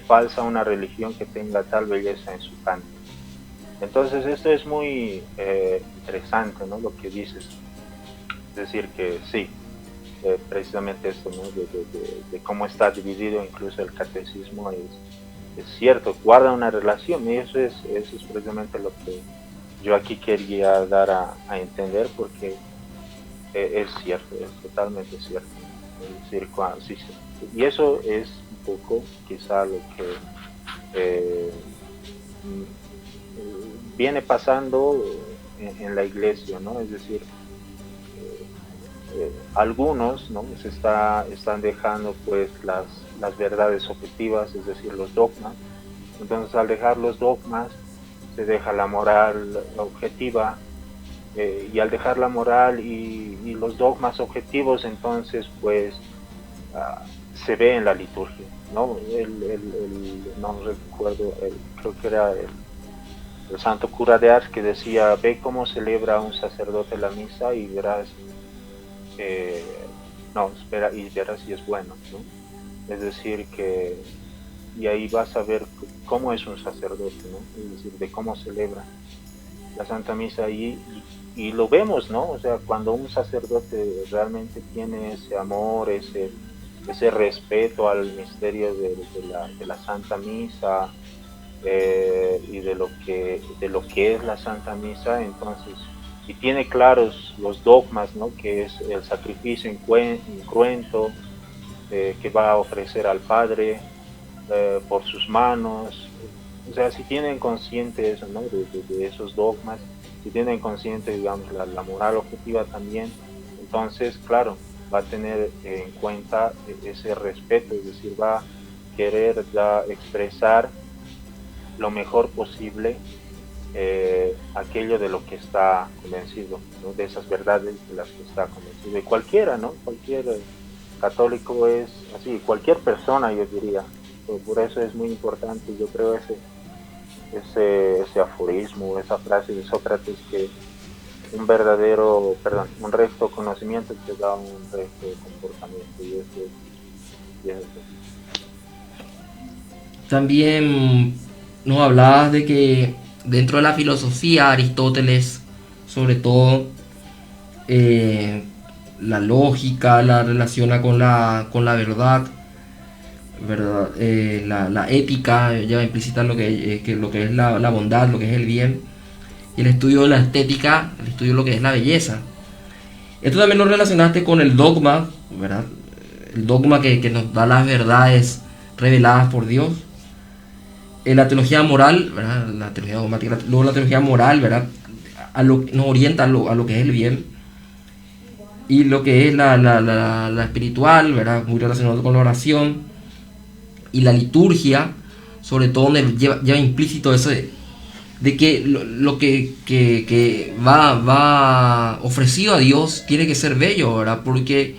falsa una religión que tenga tal belleza en su canto. Entonces esto es muy interesante, ¿no? Lo que dices. Es decir, que sí, precisamente esto, ¿no? De cómo está dividido incluso el catecismo es cierto, guarda una relación, y eso es precisamente lo que yo aquí quería dar a entender, porque es cierto, es totalmente cierto. Es decir, sí, sí. Y eso es un poco quizá lo que viene pasando en la iglesia, ¿no? Es decir, algunos, ¿no? Están dejando pues las verdades objetivas, es decir, los dogmas. Entonces, al dejar los dogmas se deja la moral objetiva, y al dejar la moral y los dogmas objetivos, entonces pues se ve en la liturgia, ¿no? No recuerdo, creo que era el santo cura de Ars, que decía: ve cómo celebra un sacerdote la misa y verás, espera y verás si es bueno, ¿no? Es decir, que y ahí vas a ver cómo es un sacerdote, ¿no? Es decir, de cómo celebra la Santa Misa, y lo vemos, ¿no? O sea, cuando un sacerdote realmente tiene ese amor, ese respeto al misterio de la Santa Misa, y de lo que es la Santa Misa, entonces, y tiene claros los dogmas, ¿no? Que es el sacrificio incruento que va a ofrecer al Padre por sus manos. O sea, si tienen consciente eso, ¿no? de esos dogmas, si tienen consciente, digamos, la moral objetiva también, entonces, claro, va a tener en cuenta ese respeto, es decir, va a querer expresar lo mejor posible aquello de lo que está convencido, ¿no? De esas verdades de las que está convencido. Y cualquiera, ¿no? Cualquier católico es así, cualquier persona, yo diría. Por eso es muy importante, yo creo, ese aforismo, esa frase de Sócrates, que un recto conocimiento te da un recto comportamiento, y eso. También nos hablabas de que dentro de la filosofía, Aristóteles, sobre todo, la lógica la relaciona con la verdad, la ética lleva implícita lo que es la bondad, lo que es el bien, y el estudio de la estética, el estudio de lo que es la belleza. Esto también lo relacionaste con el dogma, ¿verdad? El dogma que nos da las verdades reveladas por Dios. La teología moral, ¿verdad? La teología dogmática, luego la teología moral, ¿verdad? Nos orienta a lo que es el bien, y lo que es la espiritual, ¿verdad? Muy relacionado con la oración, y la liturgia, sobre todo, donde lleva implícito eso de que lo que va ofrecido a Dios tiene que ser bello, ¿verdad? Porque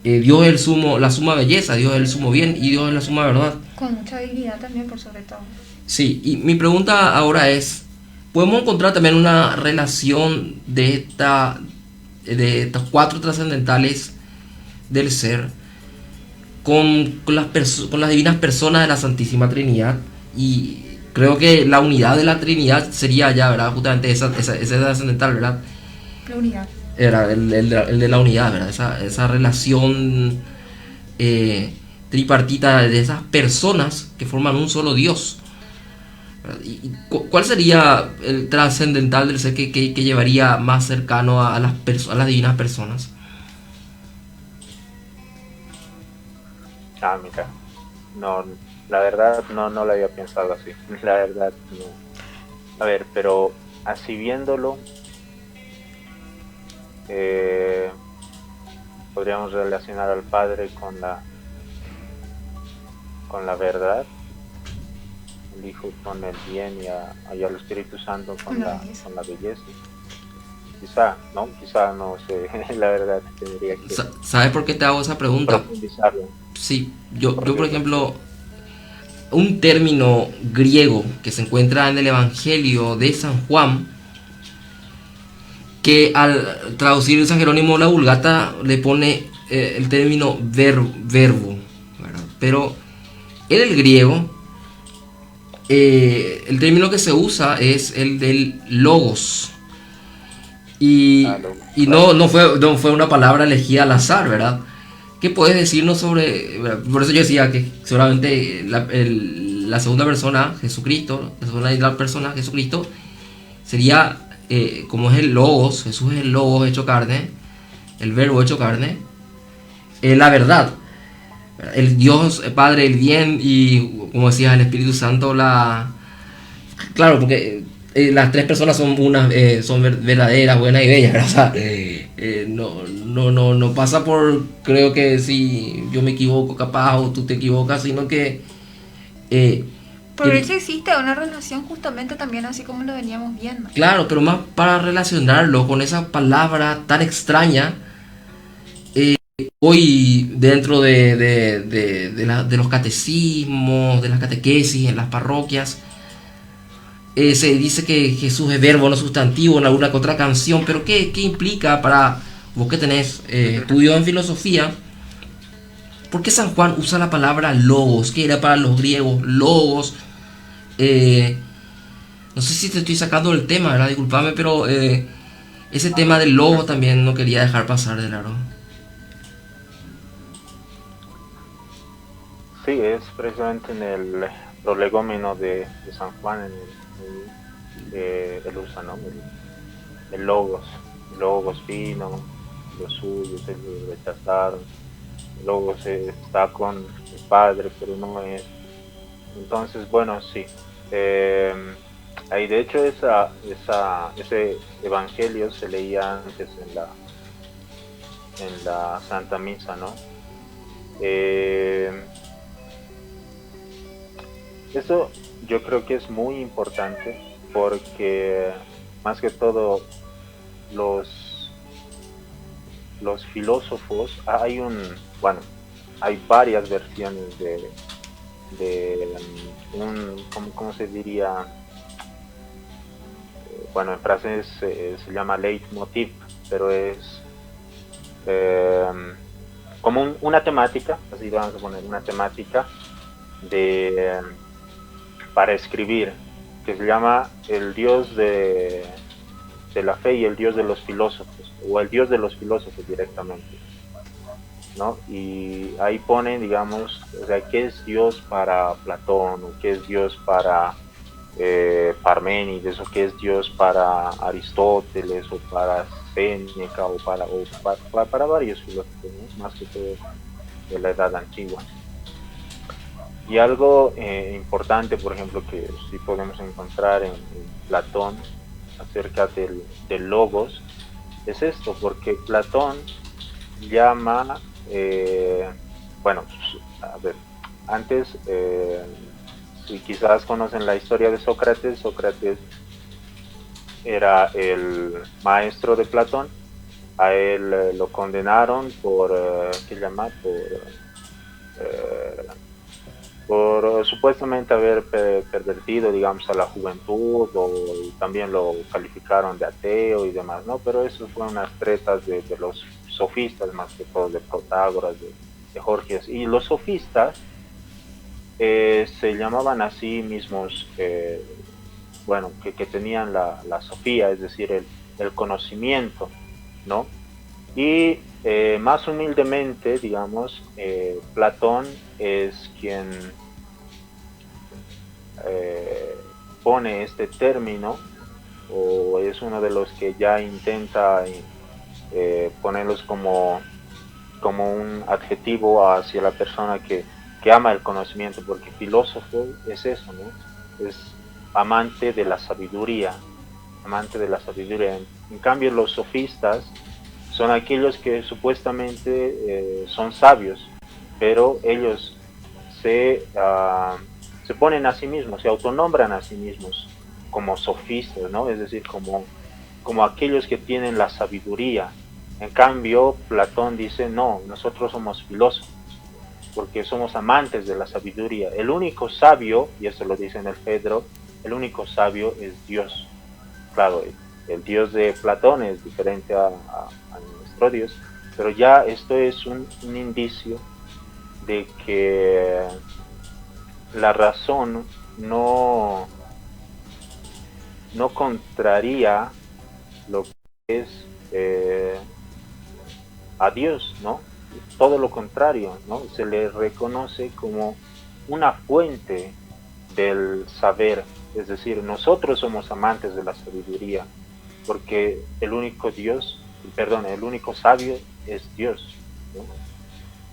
Dios es la suma belleza, Dios es el sumo bien, y Dios es la suma verdad. Con mucha dignidad también, por sobre todo. Sí, y mi pregunta ahora es, ¿podemos encontrar también una relación de estas cuatro trascendentales del ser con las divinas personas de la Santísima Trinidad? Y creo que la unidad de la Trinidad sería ya, ¿verdad? Justamente esa trascendental, ¿verdad? La unidad. Era el de la unidad, ¿verdad? Esa relación tripartita de esas personas que forman un solo Dios. ¿Y cuál sería el trascendental del ser que llevaría más cercano a las divinas personas? Mira, no, la verdad no lo había pensado así, la verdad no. A ver, pero así viéndolo, podríamos relacionar al Padre con la verdad, el Hijo con el bien, y al Espíritu Santo con la belleza. Quizá no sé, la verdad tendría que... ¿Sabes por qué te hago esa pregunta? Profundizarlo. Sí, yo por ejemplo, un término griego que se encuentra en el Evangelio de San Juan, que al traducir San Jerónimo la Vulgata le pone el término verbo, ¿verdad? Pero en el griego el término que se usa es el del logos. Y no fue una palabra elegida al azar, ¿verdad? ¿Qué puedes decirnos sobre? Por eso yo decía que seguramente la segunda persona, Jesucristo, la persona Jesucristo, sería como es el logos. Jesús es el logos hecho carne, el verbo hecho carne, la verdad, el Dios Padre, el bien, y como decías, el Espíritu Santo, claro, porque las tres personas son son verdaderas, buenas y bellas, ¿verdad? O sea, no pasa por, creo que si yo me equivoco capaz o tú te equivocas, sino que Por eso existe una relación justamente también así como lo veníamos viendo. claro, pero más para relacionarlo con esa palabra tan extraña. Hoy dentro de los catecismos, de las catequesis en las parroquias, se dice que Jesús es verbo, no sustantivo en alguna que otra canción, pero ¿qué implica para vos que tenés estudio en filosofía? ¿Por qué San Juan usa la palabra logos? ¿Qué era para los griegos logos? No sé si te estoy sacando del tema, ¿verdad? Disculpame, pero ese tema del logos también no quería dejar pasar de largo. Sí, es precisamente en el prolegómeno de San Juan, el usa, ¿no? El logos vino, los suyos ellos rechazaron, el logos está con el Padre, pero no es. Entonces, bueno, sí. Ahí de hecho ese evangelio se leía antes en la Santa Misa, ¿no? Eso yo creo que es muy importante porque más que todo los filósofos, hay varias versiones de ¿cómo se diría? Bueno, en francés se llama leitmotiv, pero es como una temática, así vamos a poner una temática para escribir, que se llama el Dios de la fe y el Dios de los filósofos, o el Dios de los filósofos directamente, ¿no? Y ahí ponen, digamos, o sea, qué es Dios para Platón, o qué es Dios para Parménides, o qué es Dios para Aristóteles, o para Séneca, o para varios filósofos, ¿no? Más que todo de la edad antigua. Y algo importante, por ejemplo, que sí podemos encontrar en Platón acerca del logos, es esto, porque Platón llama, bueno, a ver, antes, si quizás conocen la historia de Sócrates, Sócrates era el maestro de Platón, a él lo condenaron por, ¿qué se llama? Por supuestamente haber pervertido, digamos, a la juventud, y también lo calificaron de ateo y demás, ¿no? Pero eso fueron unas tretas de los sofistas, más que todo de Protágoras, de Gorgias. Y los sofistas se llamaban a sí mismos, bueno, que tenían la sofía, es decir, el conocimiento, ¿no? Y más humildemente, digamos, Platón es quien pone este término, o es uno de los que ya intenta ponerlos como un adjetivo hacia la persona que ama el conocimiento, porque filósofo es eso, ¿no? Es amante de la sabiduría, En cambio, los sofistas son aquellos que supuestamente son sabios, pero ellos se ponen a sí mismos, se autonombran a sí mismos como sofistas, ¿no? Es decir, como aquellos que tienen la sabiduría. En cambio, Platón dice, no, nosotros somos filósofos, porque somos amantes de la sabiduría. El único sabio, y eso lo dice en el Fedro, el único sabio es Dios. Claro, el Dios de Platón es diferente a nuestro Dios, pero ya esto es un indicio de que la razón no, no contraría lo que es a Dios, ¿no? Todo lo contrario, ¿no? Se le reconoce como una fuente del saber, es decir, nosotros somos amantes de la sabiduría, porque el único el único sabio es Dios, ¿no?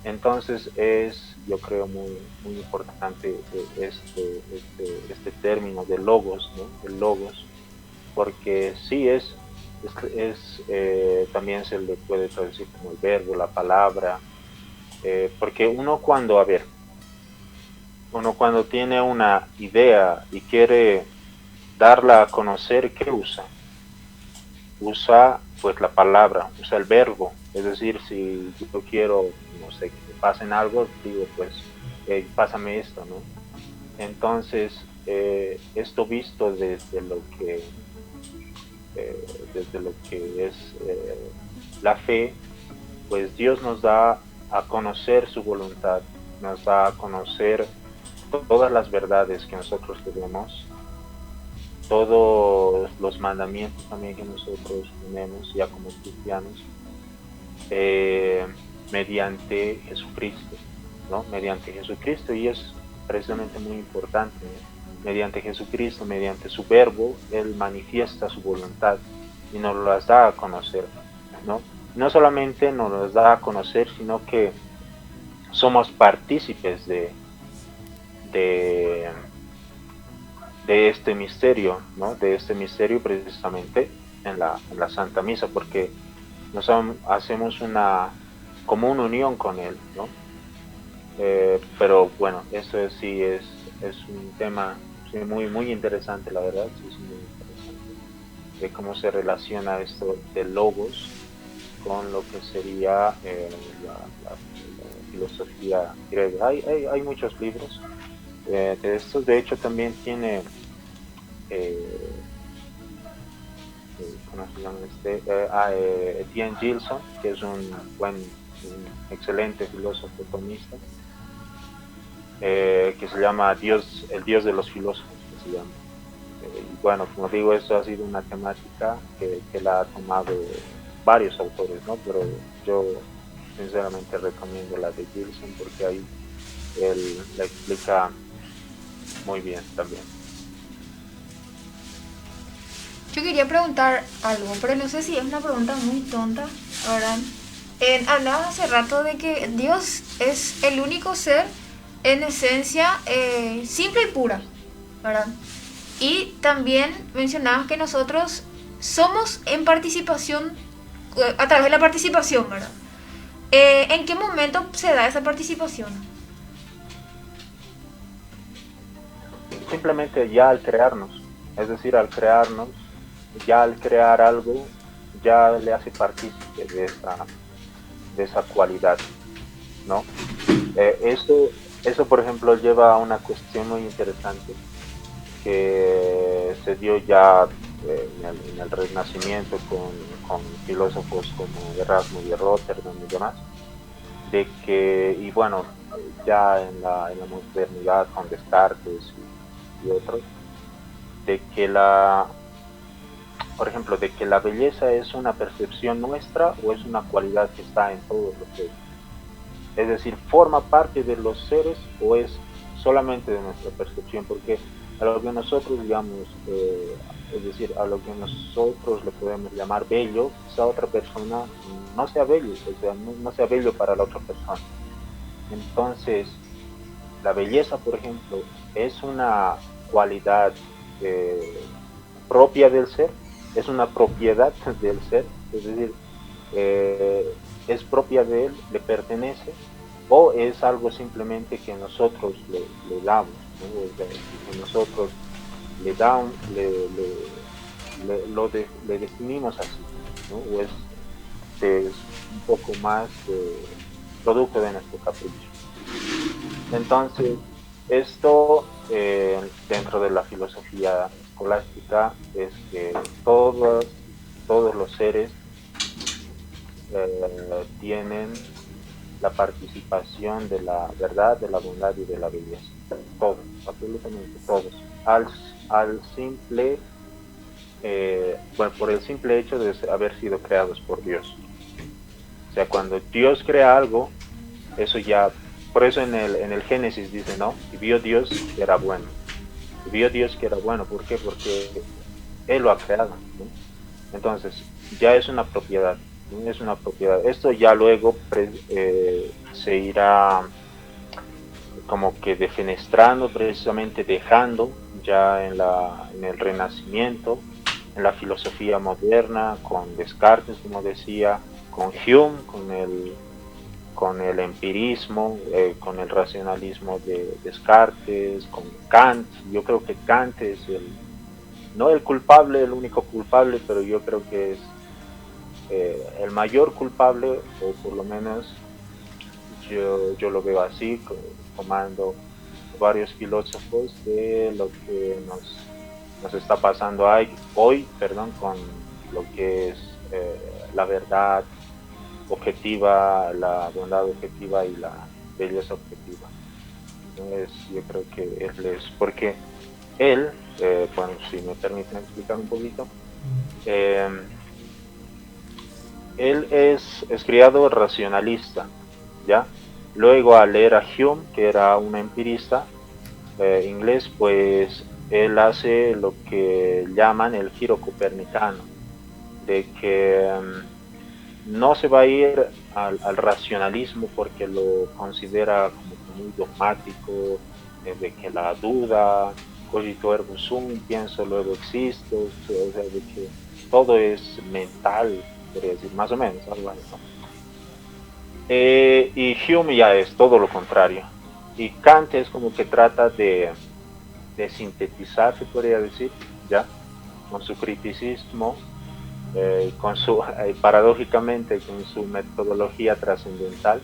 Entonces yo creo, muy importante este término de logos, ¿no? El logos, porque sí también se le puede traducir como el verbo, la palabra, porque uno cuando tiene una idea y quiere darla a conocer, ¿qué usa? Usa pues la palabra, usa el verbo, es decir, si yo quiero, no sé, que me pasen algo, digo pues, pásame esto, ¿no? Entonces, esto visto desde lo que es la fe, pues Dios nos da a conocer su voluntad, nos da a conocer todas las verdades que nosotros tenemos, todos los mandamientos también que nosotros tenemos ya como cristianos, mediante Jesucristo, ¿no? Mediante Jesucristo, y es precisamente muy importante, ¿no? Mediante Jesucristo, mediante su verbo, Él manifiesta su voluntad y nos las da a conocer, ¿no? No solamente nos las da a conocer, sino que somos partícipes de este misterio, ¿no? De este misterio precisamente en la Santa Misa, porque hacemos como una unión con Él, ¿no? Pero bueno, eso sí es un tema sí, muy interesante, la verdad, sí es muy interesante, de cómo se relaciona esto de logos con lo que sería la filosofía griega. Hay muchos libros de estos, de hecho también tiene ¿cómo se llama Etienne Gilson, que es un excelente filósofo tomista, que se llama el Dios de los filósofos, que se llama. Y bueno, como digo, esto ha sido una temática que la ha tomado varios autores, ¿no? Pero yo sinceramente recomiendo la de Gilson porque ahí él la explica muy bien también. Yo quería preguntar algo, pero no sé si es una pregunta muy tonta, ¿verdad? Hablabas hace rato de que Dios es el único ser en esencia simple y pura, ¿verdad? Y también mencionabas que nosotros somos en participación, a través de la participación, ¿verdad? ¿En qué momento se da esa participación? Simplemente ya al crearnos, es decir, ya al crear algo, ya le hace partícipe de esa cualidad, ¿no? Eso, por ejemplo, lleva a una cuestión muy interesante que se dio ya en el Renacimiento con filósofos como Erasmo de Rotterdam y demás, y bueno, ya en la modernidad con Descartes y otros, por ejemplo, de que la belleza es una percepción nuestra o es una cualidad que está en todos los seres. Es decir, forma parte de los seres o es solamente de nuestra percepción, porque a lo que nosotros digamos, es decir, a lo que nosotros le podemos llamar bello, esa otra persona no sea bello, o sea, no sea bello para la otra persona. Entonces, la belleza, por ejemplo, es una cualidad propia del ser, es una propiedad del ser, es decir, es propia de él, le pertenece, o es algo simplemente que nosotros le damos, ¿no? Que nosotros le definimos así, ¿no? O es un poco más producto de nuestro capricho. Entonces, esto dentro de la filosofía escolástica es que todos los seres tienen la participación de la verdad, de la bondad y de la belleza. absolutamente todos, al simple, bueno, por el simple hecho de haber sido creados por Dios. O sea, cuando Dios crea algo, eso ya, por eso en el Génesis dice, ¿no? Y vio Dios que era bueno. Y vio Dios que era bueno, ¿por qué? Porque Él lo ha creado, ¿no? Entonces, ya es una propiedad, ¿no? Es una propiedad. Esto ya luego se irá como que defenestrando, precisamente dejando ya en el Renacimiento, en la filosofía moderna, con Descartes, como decía, con Hume, con el empirismo, con el racionalismo de Descartes, con Kant. Yo creo que Kant es no el culpable, el único culpable, pero yo creo que es el mayor culpable, o por lo menos yo lo veo así, tomando varios filósofos de lo que nos está pasando hoy, con lo que es la verdad objetiva, la bondad objetiva y la belleza objetiva. Entonces, yo creo que él es, porque él, bueno, si me permiten explicar un poquito, él es criado racionalista, ¿ya? Luego al leer a Hume, que era un empirista inglés, pues él hace lo que llaman el giro copernicano, de que no se va a ir al racionalismo porque lo considera como muy dogmático, de que la duda, cogito ergo sum, pienso luego existo, o sea, de que todo es mental, podría decir, más o menos, algo así, ¿no? Y Hume ya es todo lo contrario. Y Kant es como que trata de sintetizar, se podría decir, ya, con su criticismo, paradójicamente con su metodología trascendental,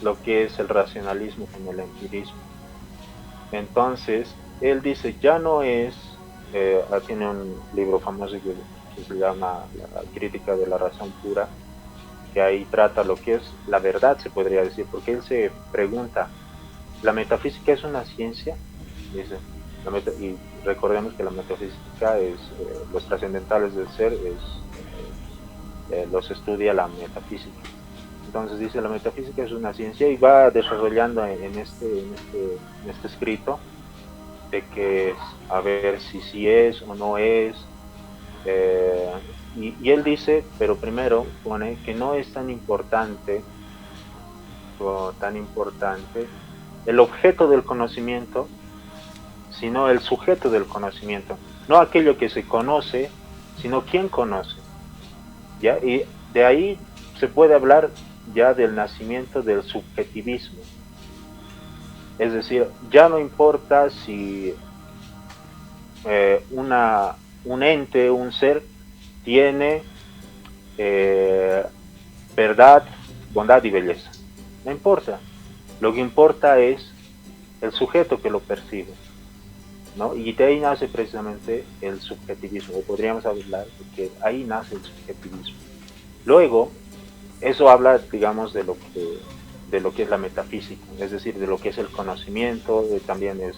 lo que es el racionalismo con el empirismo. Entonces, él dice, ya no es, tiene un libro famoso que se llama La crítica de la razón pura, que ahí trata lo que es la verdad, se podría decir, porque él se pregunta, ¿la metafísica es una ciencia? Dice, y recordemos que la metafísica es, los trascendentales del ser, los estudia la metafísica. Entonces dice, la metafísica es una ciencia, y va desarrollando en este escrito de que a ver si es o no es, y él dice, pero primero pone que no es tan importante el objeto del conocimiento, sino el sujeto del conocimiento, no aquello que se conoce, sino quién conoce, ¿ya? Y de ahí se puede hablar ya del nacimiento del subjetivismo, es decir, ya no importa si un ente, un ser, tiene verdad, bondad y belleza, no importa, lo que importa es el sujeto que lo percibe, ¿no? Y de ahí nace precisamente el subjetivismo, o podríamos hablar de que ahí nace el subjetivismo. Luego, eso habla, digamos, de lo que es la metafísica, es decir, de lo que es el conocimiento, también es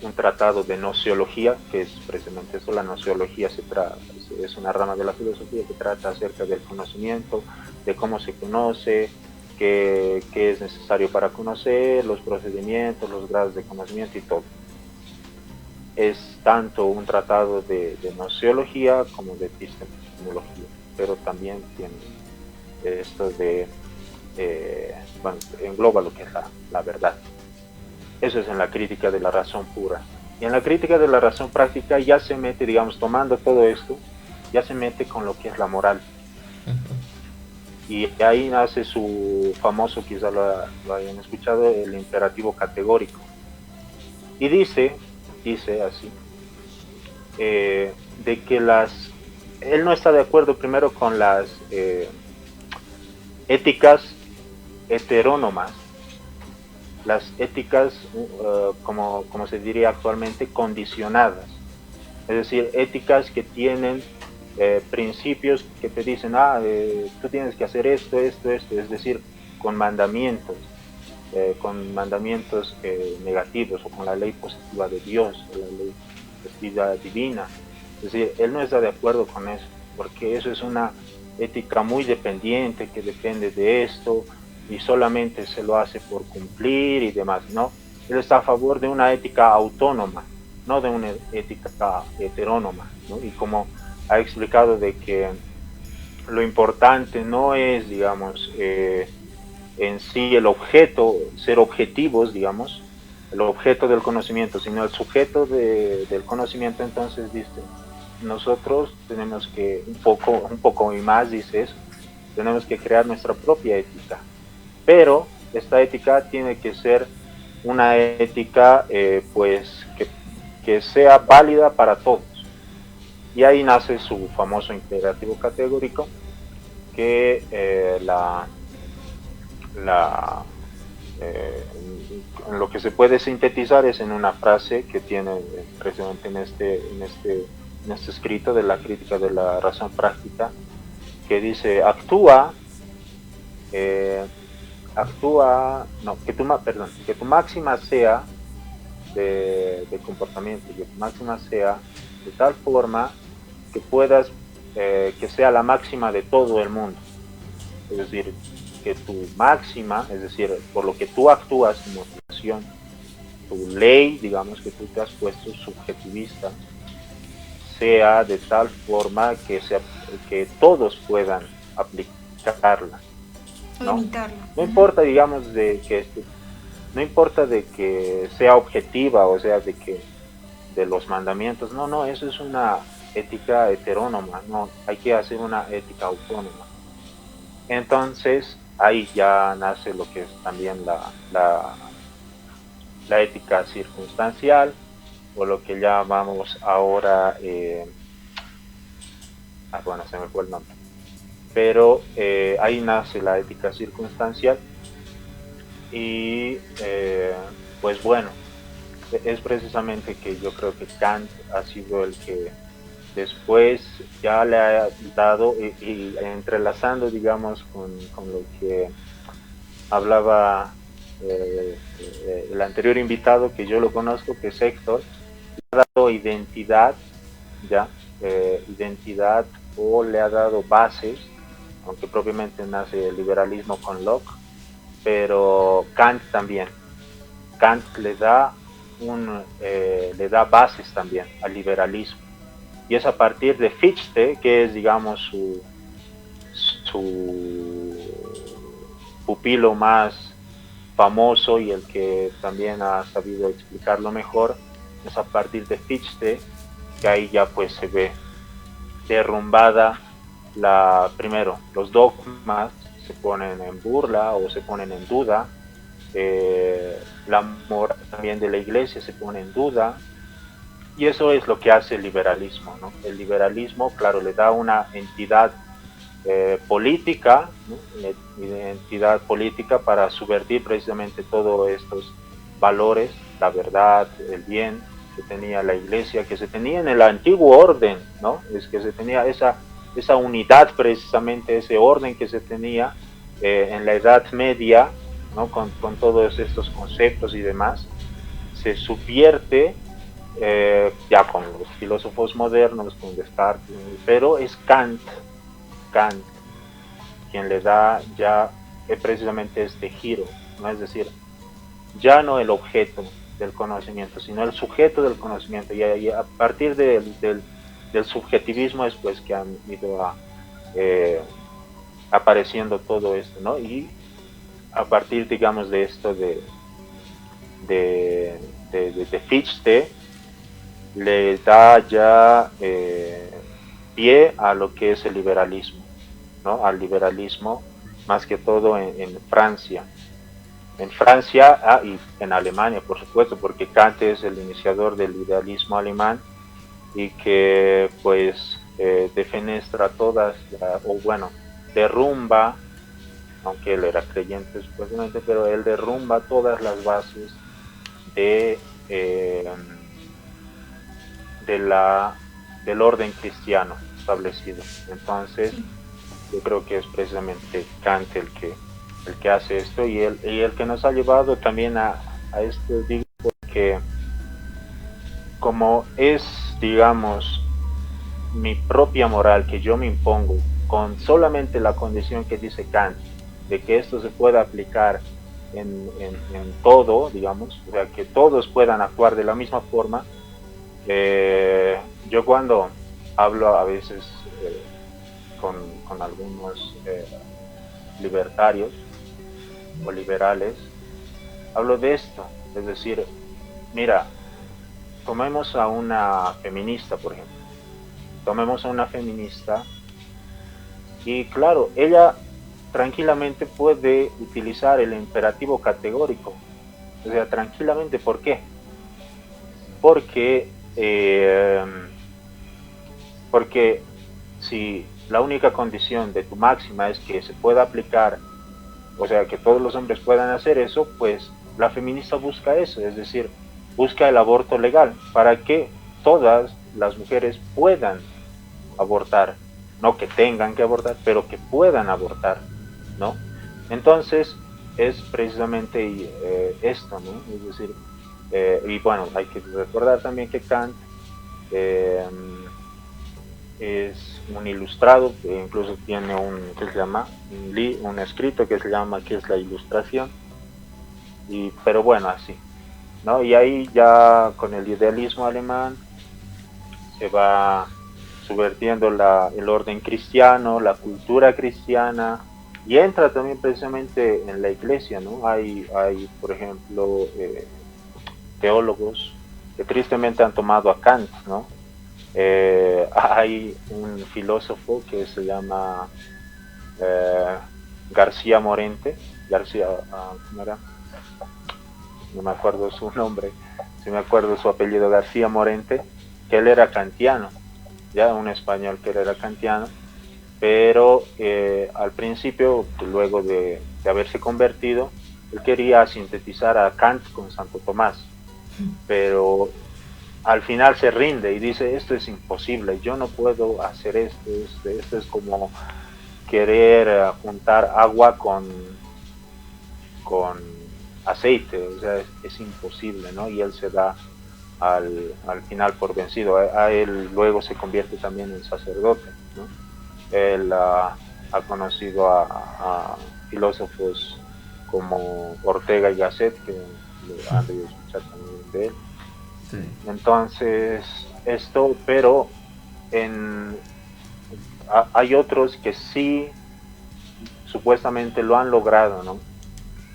un tratado de nociología, que es precisamente eso. La nociología es una rama de la filosofía que trata acerca del conocimiento, de cómo se conoce, qué es necesario para conocer, los procedimientos, los grados de conocimiento y todo. Es tanto un tratado de nociología como de epistemología, pero también tiene esto de, bueno, engloba lo que es la verdad. Eso es en la crítica de la razón pura. Y en la crítica de la razón práctica ya se mete, digamos, tomando todo esto, ya se mete con lo que es la moral. Y ahí nace su famoso, quizá lo hayan escuchado, el imperativo categórico. Y dice así, de que él no está de acuerdo primero con las éticas heterónomas, las éticas, como se diría actualmente, condicionadas. Es decir, éticas que tienen principios que te dicen, tú tienes que hacer esto, es decir, con mandamientos. con mandamientos negativos o con la ley positiva de Dios, o la ley positiva divina. Es decir, él no está de acuerdo con eso, porque eso es una ética muy dependiente que depende de esto y solamente se lo hace por cumplir y demás, ¿no? Él está a favor de una ética autónoma, no de una ética heterónoma, ¿no? Y como ha explicado de que lo importante no es, digamos, en sí el objeto, ser objetivos, digamos, el objeto del conocimiento, sino el sujeto del conocimiento. Entonces dice, nosotros tenemos que, un poco y más dice eso, tenemos que crear nuestra propia ética, pero esta ética tiene que ser una ética pues que sea válida para todos. Y ahí nace su famoso imperativo categórico, que en lo que se puede sintetizar es en una frase que tiene precisamente en este escrito de la crítica de la razón práctica, que dice, que tu máxima sea de comportamiento, que tu máxima sea de tal forma que puedas, que sea la máxima de todo el mundo. Es decir, que tu máxima, es decir, por lo que tú actúas, tu motivación, tu ley, digamos, que tú te has puesto subjetivista, sea de tal forma que todos puedan aplicarla, ¿no? No importa, digamos, no importa de que sea objetiva, o sea, de los mandamientos, no, eso es una ética heterónoma, no, hay que hacer una ética autónoma. Entonces, ahí ya nace lo que es también la ética circunstancial, o lo que llamamos ahora, bueno, se me fue el nombre, pero ahí nace la ética circunstancial. Y pues bueno, es precisamente que yo creo que Kant ha sido el que después ya le ha dado, y entrelazando, digamos, con lo que hablaba el anterior invitado, que yo lo conozco, que es Héctor, le ha dado identidad, identidad, o le ha dado bases, aunque propiamente nace el liberalismo con Locke, pero Kant también. Kant le da bases también al liberalismo. Y es a partir de Fichte, que es, digamos, su pupilo más famoso y el que también ha sabido explicarlo mejor, es a partir de Fichte que ahí ya pues se ve derrumbada primero, los dogmas se ponen en burla o se ponen en duda, la moral también de la iglesia se pone en duda, y eso es lo que hace el liberalismo, ¿no? El liberalismo, claro, le da una entidad política, ¿no? Una entidad política para subvertir precisamente todos estos valores, la verdad, el bien que tenía la iglesia, que se tenía en el antiguo orden, ¿no? Es que se tenía esa unidad, precisamente ese orden que se tenía en la Edad Media, ¿no? Con todos estos conceptos y demás, se subvierte ya con los filósofos modernos, con Descartes, pero es Kant quien le da ya precisamente este giro, ¿no? Es decir, ya no el objeto del conocimiento, sino el sujeto del conocimiento, y a partir del subjetivismo es pues que han ido apareciendo todo esto, ¿no? Y a partir, digamos, de esto de Fichte, le da ya pie a lo que es el liberalismo, ¿no? Al liberalismo, más que todo en Francia. En Francia y en Alemania, por supuesto, porque Kant es el iniciador del liberalismo alemán, y que pues defenestra todas, derrumba, aunque él era creyente supuestamente, pero él derrumba todas las bases del orden cristiano establecido. Entonces yo creo que es precisamente Kant el que el que hace esto y el que nos ha llevado también a esto, digo, porque como es, digamos, mi propia moral que yo me impongo con solamente la condición que dice Kant, de que esto se pueda aplicar en todo, digamos, o sea, que todos puedan actuar de la misma forma. Yo cuando hablo a veces con algunos libertarios o liberales, hablo de esto, es decir, mira, tomemos a una feminista, por ejemplo, tomemos a una feminista y claro, ella tranquilamente puede utilizar el imperativo categórico, o sea, tranquilamente. ¿Por qué? Porque si la única condición de tu máxima es que se pueda aplicar, o sea, que todos los hombres puedan hacer eso, pues la feminista busca eso, es decir, busca el aborto legal para que todas las mujeres puedan abortar, no que tengan que abortar, pero que puedan abortar, ¿no? Entonces es precisamente esto, ¿no? Es decir, y bueno, hay que recordar también que Kant es un ilustrado, incluso tiene un escrito que se llama ¿Qué es la ilustración? Pero bueno, así, ¿no? Y ahí ya con el idealismo alemán se va subvertiendo el orden cristiano, la cultura cristiana, y entra también precisamente en la iglesia, ¿no? Hay por ejemplo, teólogos que tristemente han tomado a Kant, ¿no? Hay un filósofo que se llama García Morente, ¿cómo era? No me acuerdo su nombre, si me acuerdo su apellido, García Morente, que él era kantiano, ya un español que era kantiano, pero al principio, luego de haberse convertido, él quería sintetizar a Kant con Santo Tomás, pero al final se rinde y dice, esto es imposible, yo no puedo hacer esto es como querer juntar agua con aceite, o sea, es imposible, ¿no? Y él se da al final por vencido. A él luego se convierte también en sacerdote, ¿no? Él ha conocido a filósofos como Ortega y Gasset, que han debido escuchar también de él. Sí. Entonces, pero hay otros que sí supuestamente lo han logrado, ¿no?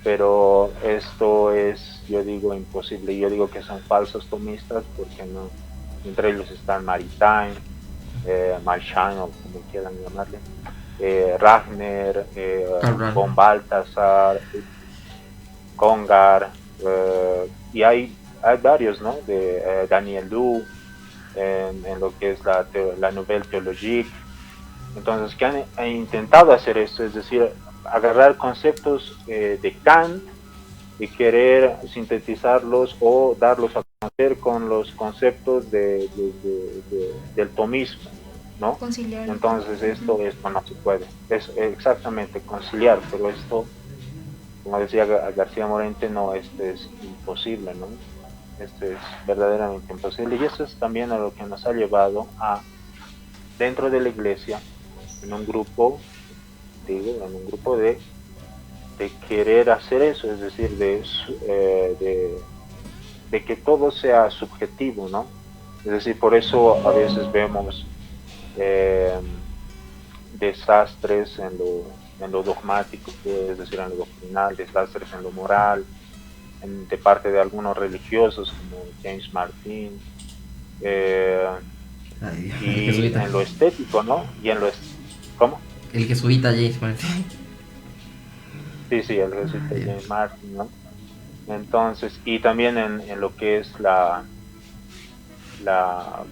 Pero esto es, yo digo, imposible. Yo digo que son falsos tomistas porque no, entre ellos están Maritain, Marchand, o como quieran llamarle, Ragner, von Balthasar, Congar, y hay varios, ¿no? De Daniel Du, en lo que es la Nouvelle Théologique. Entonces, que han intentado hacer esto, es decir, agarrar conceptos de Kant y querer sintetizarlos o darlos a conocer con los conceptos del tomismo, ¿no? Conciliar. Entonces esto no se puede, es exactamente conciliar, pero esto, como decía García Morente, no, esto es imposible, ¿no? Esto es verdaderamente imposible, y eso es también a lo que nos ha llevado a, dentro de la iglesia, en un grupo de querer hacer eso, es decir, de que todo sea subjetivo, ¿no? Es decir, por eso a veces vemos desastres en lo dogmático, es decir, en lo doctrinal, desastres en lo moral, de parte de algunos religiosos como James Martin, y en lo estético, ¿no? Y en lo ¿cómo? El jesuita James Martin. Sí, el jesuita James Martin, ¿no? Entonces, y también en lo que es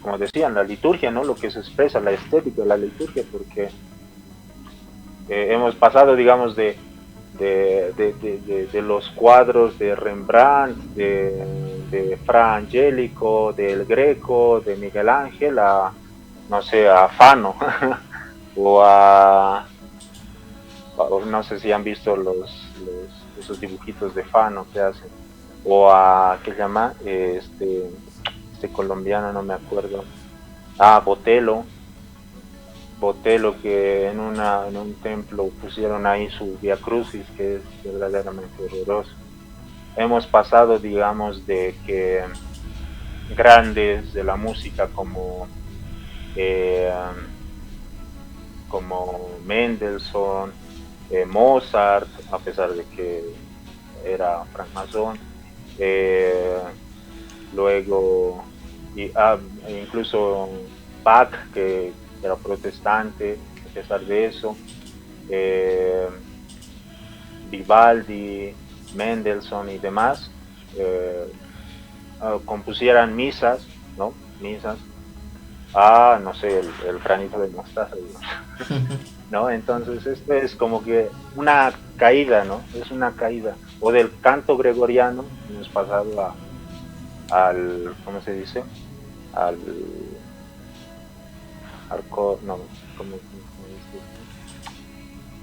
como decían, la liturgia, ¿no? Lo que se expresa, la estética de la liturgia, porque hemos pasado, digamos, de los cuadros de Rembrandt, de Fra Angelico, del Greco, de Miguel Ángel, no sé, a Fano, o no sé si han visto esos dibujitos de Fano que hacen, o a, ¿qué se llama? Este colombiano, no me acuerdo, Botelo, que en un templo pusieron ahí su Via Crucis, que es verdaderamente horroroso. Hemos pasado, digamos, de que grandes de la música como Mendelssohn, Mozart, a pesar de que era francmasón, luego incluso Bach, que era protestante, a pesar de eso, Vivaldi, Mendelssohn y demás, compusieran misas, ¿no? Misas, no sé, el granito de mostaza, ¿no? Entonces esto es como que una caída, ¿no? Es una caída. O del canto gregoriano, hemos pasado al, ¿cómo se dice?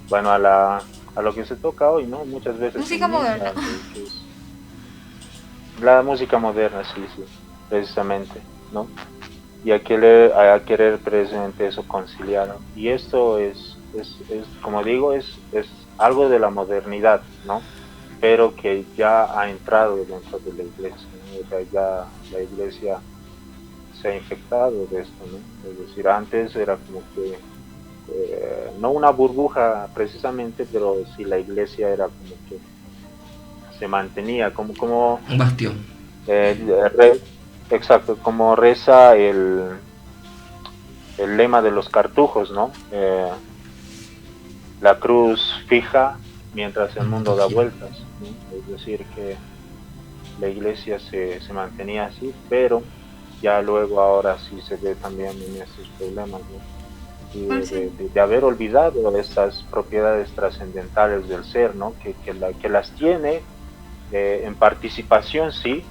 Bueno, a lo que se toca hoy, ¿no? Muchas veces música moderna. La música moderna, sí, precisamente, ¿no? Y a querer precisamente eso conciliar, ¿no? Y esto es como digo, es algo de la modernidad, ¿no? Pero que ya ha entrado dentro de la iglesia, ¿no? O sea, ya la iglesia se ha infectado de esto, ¿no? Es decir, antes era como que no una burbuja precisamente, pero sí la iglesia era como que se mantenía como un bastión. Exacto, como reza el lema de los cartujos, ¿no? La cruz fija mientras el mundo da vueltas, ¿no? Es decir, que la iglesia se mantenía así, pero ya luego ahora sí se ve también en estos problemas, ¿no? Y de haber olvidado estas propiedades trascendentales del ser, ¿no? Que las tiene en participación, sí,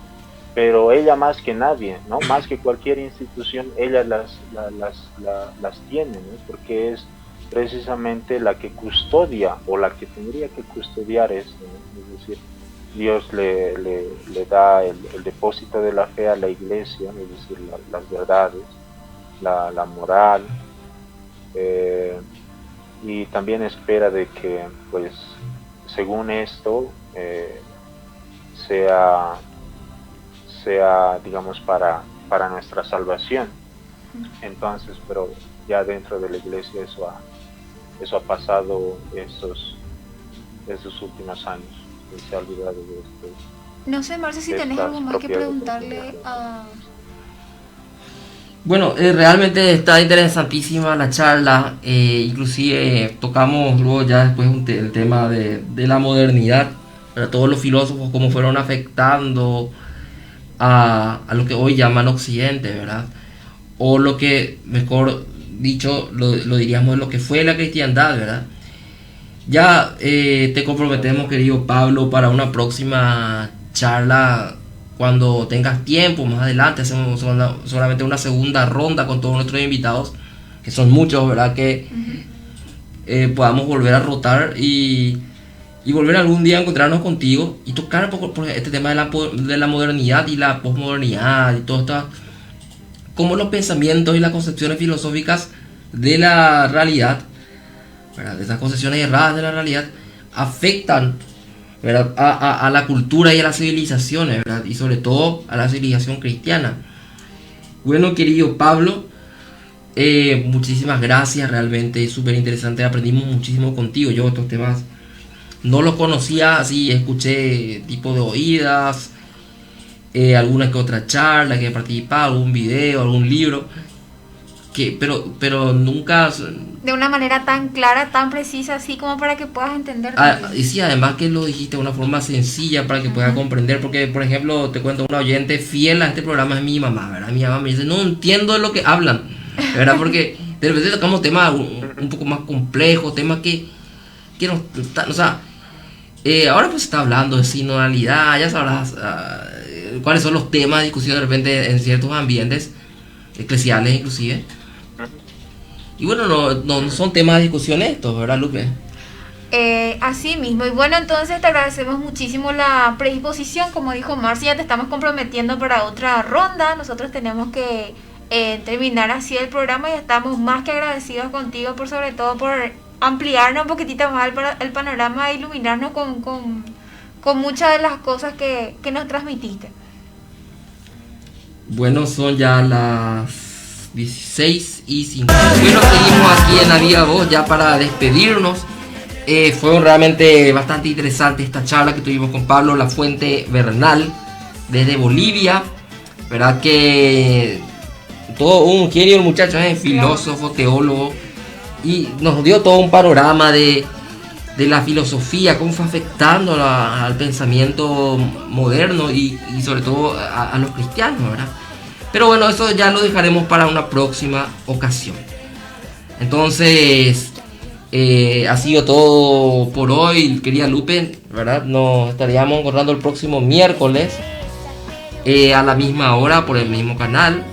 pero ella más que nadie, ¿no? Más que cualquier institución, ella las tiene, ¿no? Porque es precisamente la que custodia, o la que tendría que custodiar esto, ¿no? Es decir, Dios le da el depósito de la fe a la iglesia, es decir, las verdades, la moral, y también espera de que, pues, según esto, sea, digamos, para nuestra salvación. Entonces, pero ya dentro de la iglesia eso ha pasado estos últimos años. Se ha olvidado de esto. No sé, Marce, si tenés algo más que preguntarle a... Bueno, realmente está interesantísima la charla, inclusive tocamos luego ya después el tema de la modernidad, para todos los filósofos cómo fueron afectando a lo que hoy llaman Occidente, ¿verdad? O lo que, mejor dicho, lo diríamos lo que fue la cristiandad, ¿verdad? Ya te comprometemos, querido Pablo, para una próxima charla. Cuando tengas tiempo, más adelante hacemos solamente una segunda ronda con todos nuestros invitados, que son muchos, ¿verdad? Que podamos volver a rotar y volver algún día a encontrarnos contigo y tocar un poco por este tema de la modernidad y la posmodernidad y todo esto, cómo los pensamientos y las concepciones filosóficas de la realidad, ¿verdad? De esas concepciones erradas de la realidad afectan, ¿verdad? A la cultura y a las civilizaciones, ¿verdad? Y sobre todo a la civilización cristiana. Bueno, querido Pablo, muchísimas gracias, realmente es súper interesante, aprendimos muchísimo contigo. Yo estos temas no los conocía, así escuché tipo de oídas, alguna que otra charla que he participado, algún video, algún libro, pero nunca... De una manera tan clara, tan precisa, así como para que puedas entender. Y sí, además que lo dijiste de una forma sencilla para que puedas comprender, porque por ejemplo, te cuento, una oyente fiel a este programa es mi mamá, ¿verdad? Mi mamá me dice, no entiendo de lo que hablan, ¿verdad? Porque de repente tocamos temas un poco más complejos, temas que no, o sea, ahora pues se está hablando de sinodalidad, ya sabrás cuáles son los temas de discusión de repente en ciertos ambientes eclesiales inclusive. Y bueno, no son temas de discusión estos, ¿verdad, Lupe? Así mismo. Y bueno, entonces te agradecemos muchísimo la predisposición. Como dijo Marcia, ya te estamos comprometiendo para otra ronda. Nosotros tenemos que terminar así el programa y estamos más que agradecidos contigo, por sobre todo por ampliarnos un poquitito más el panorama e iluminarnos con muchas de las cosas que nos transmitiste. Bueno, son ya las 16:50. Bueno, seguimos aquí en La Viva Voz ya para despedirnos. Fue realmente bastante interesante esta charla que tuvimos con Pablo Lafuente Bernal desde Bolivia. Verdad que todo un genio el muchacho, filósofo, teólogo, y nos dio todo un panorama de la filosofía, cómo fue afectando al pensamiento moderno y sobre todo a los cristianos, ¿verdad? Pero bueno, eso ya lo dejaremos para una próxima ocasión. Entonces, ha sido todo por hoy, querida Lupe, ¿verdad? Nos estaríamos encontrando el próximo miércoles a la misma hora por el mismo canal.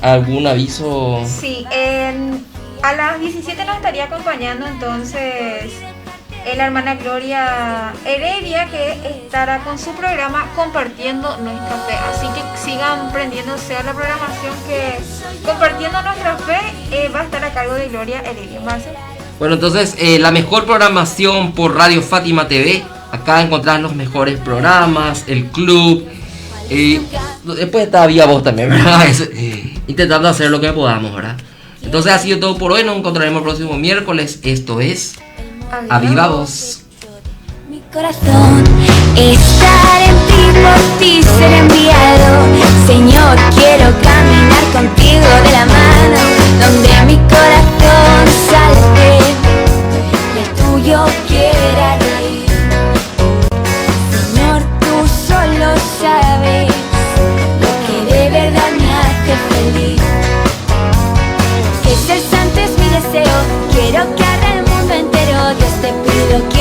¿Algún aviso? Sí, a las 17 nos estaría acompañando entonces la hermana Gloria Heredia, que estará con su programa Compartiendo Nuestra Fe. Así que sigan prendiéndose a la programación, que Compartiendo Nuestra Fe va a estar a cargo de Gloria Heredia. Marce. Bueno, entonces la mejor programación por Radio Fátima TV. Acá encontrás los mejores programas, el club. Después está Viva Voz también, ¿verdad? Intentando hacer lo que podamos, ¿verdad? Entonces ha sido todo por hoy. Nos encontraremos el próximo miércoles. Esto es A Viva Voz. Mi corazón, estar en ti, por ti ser enviado. Señor, quiero caminar contigo de la mano, donde mi corazón salte y el tuyo quiera ir. Señor, tú solo sabes lo que de verdad me hace feliz. Que ser santo es mi deseo, quiero que haga el mundo entero. Dios, te pido que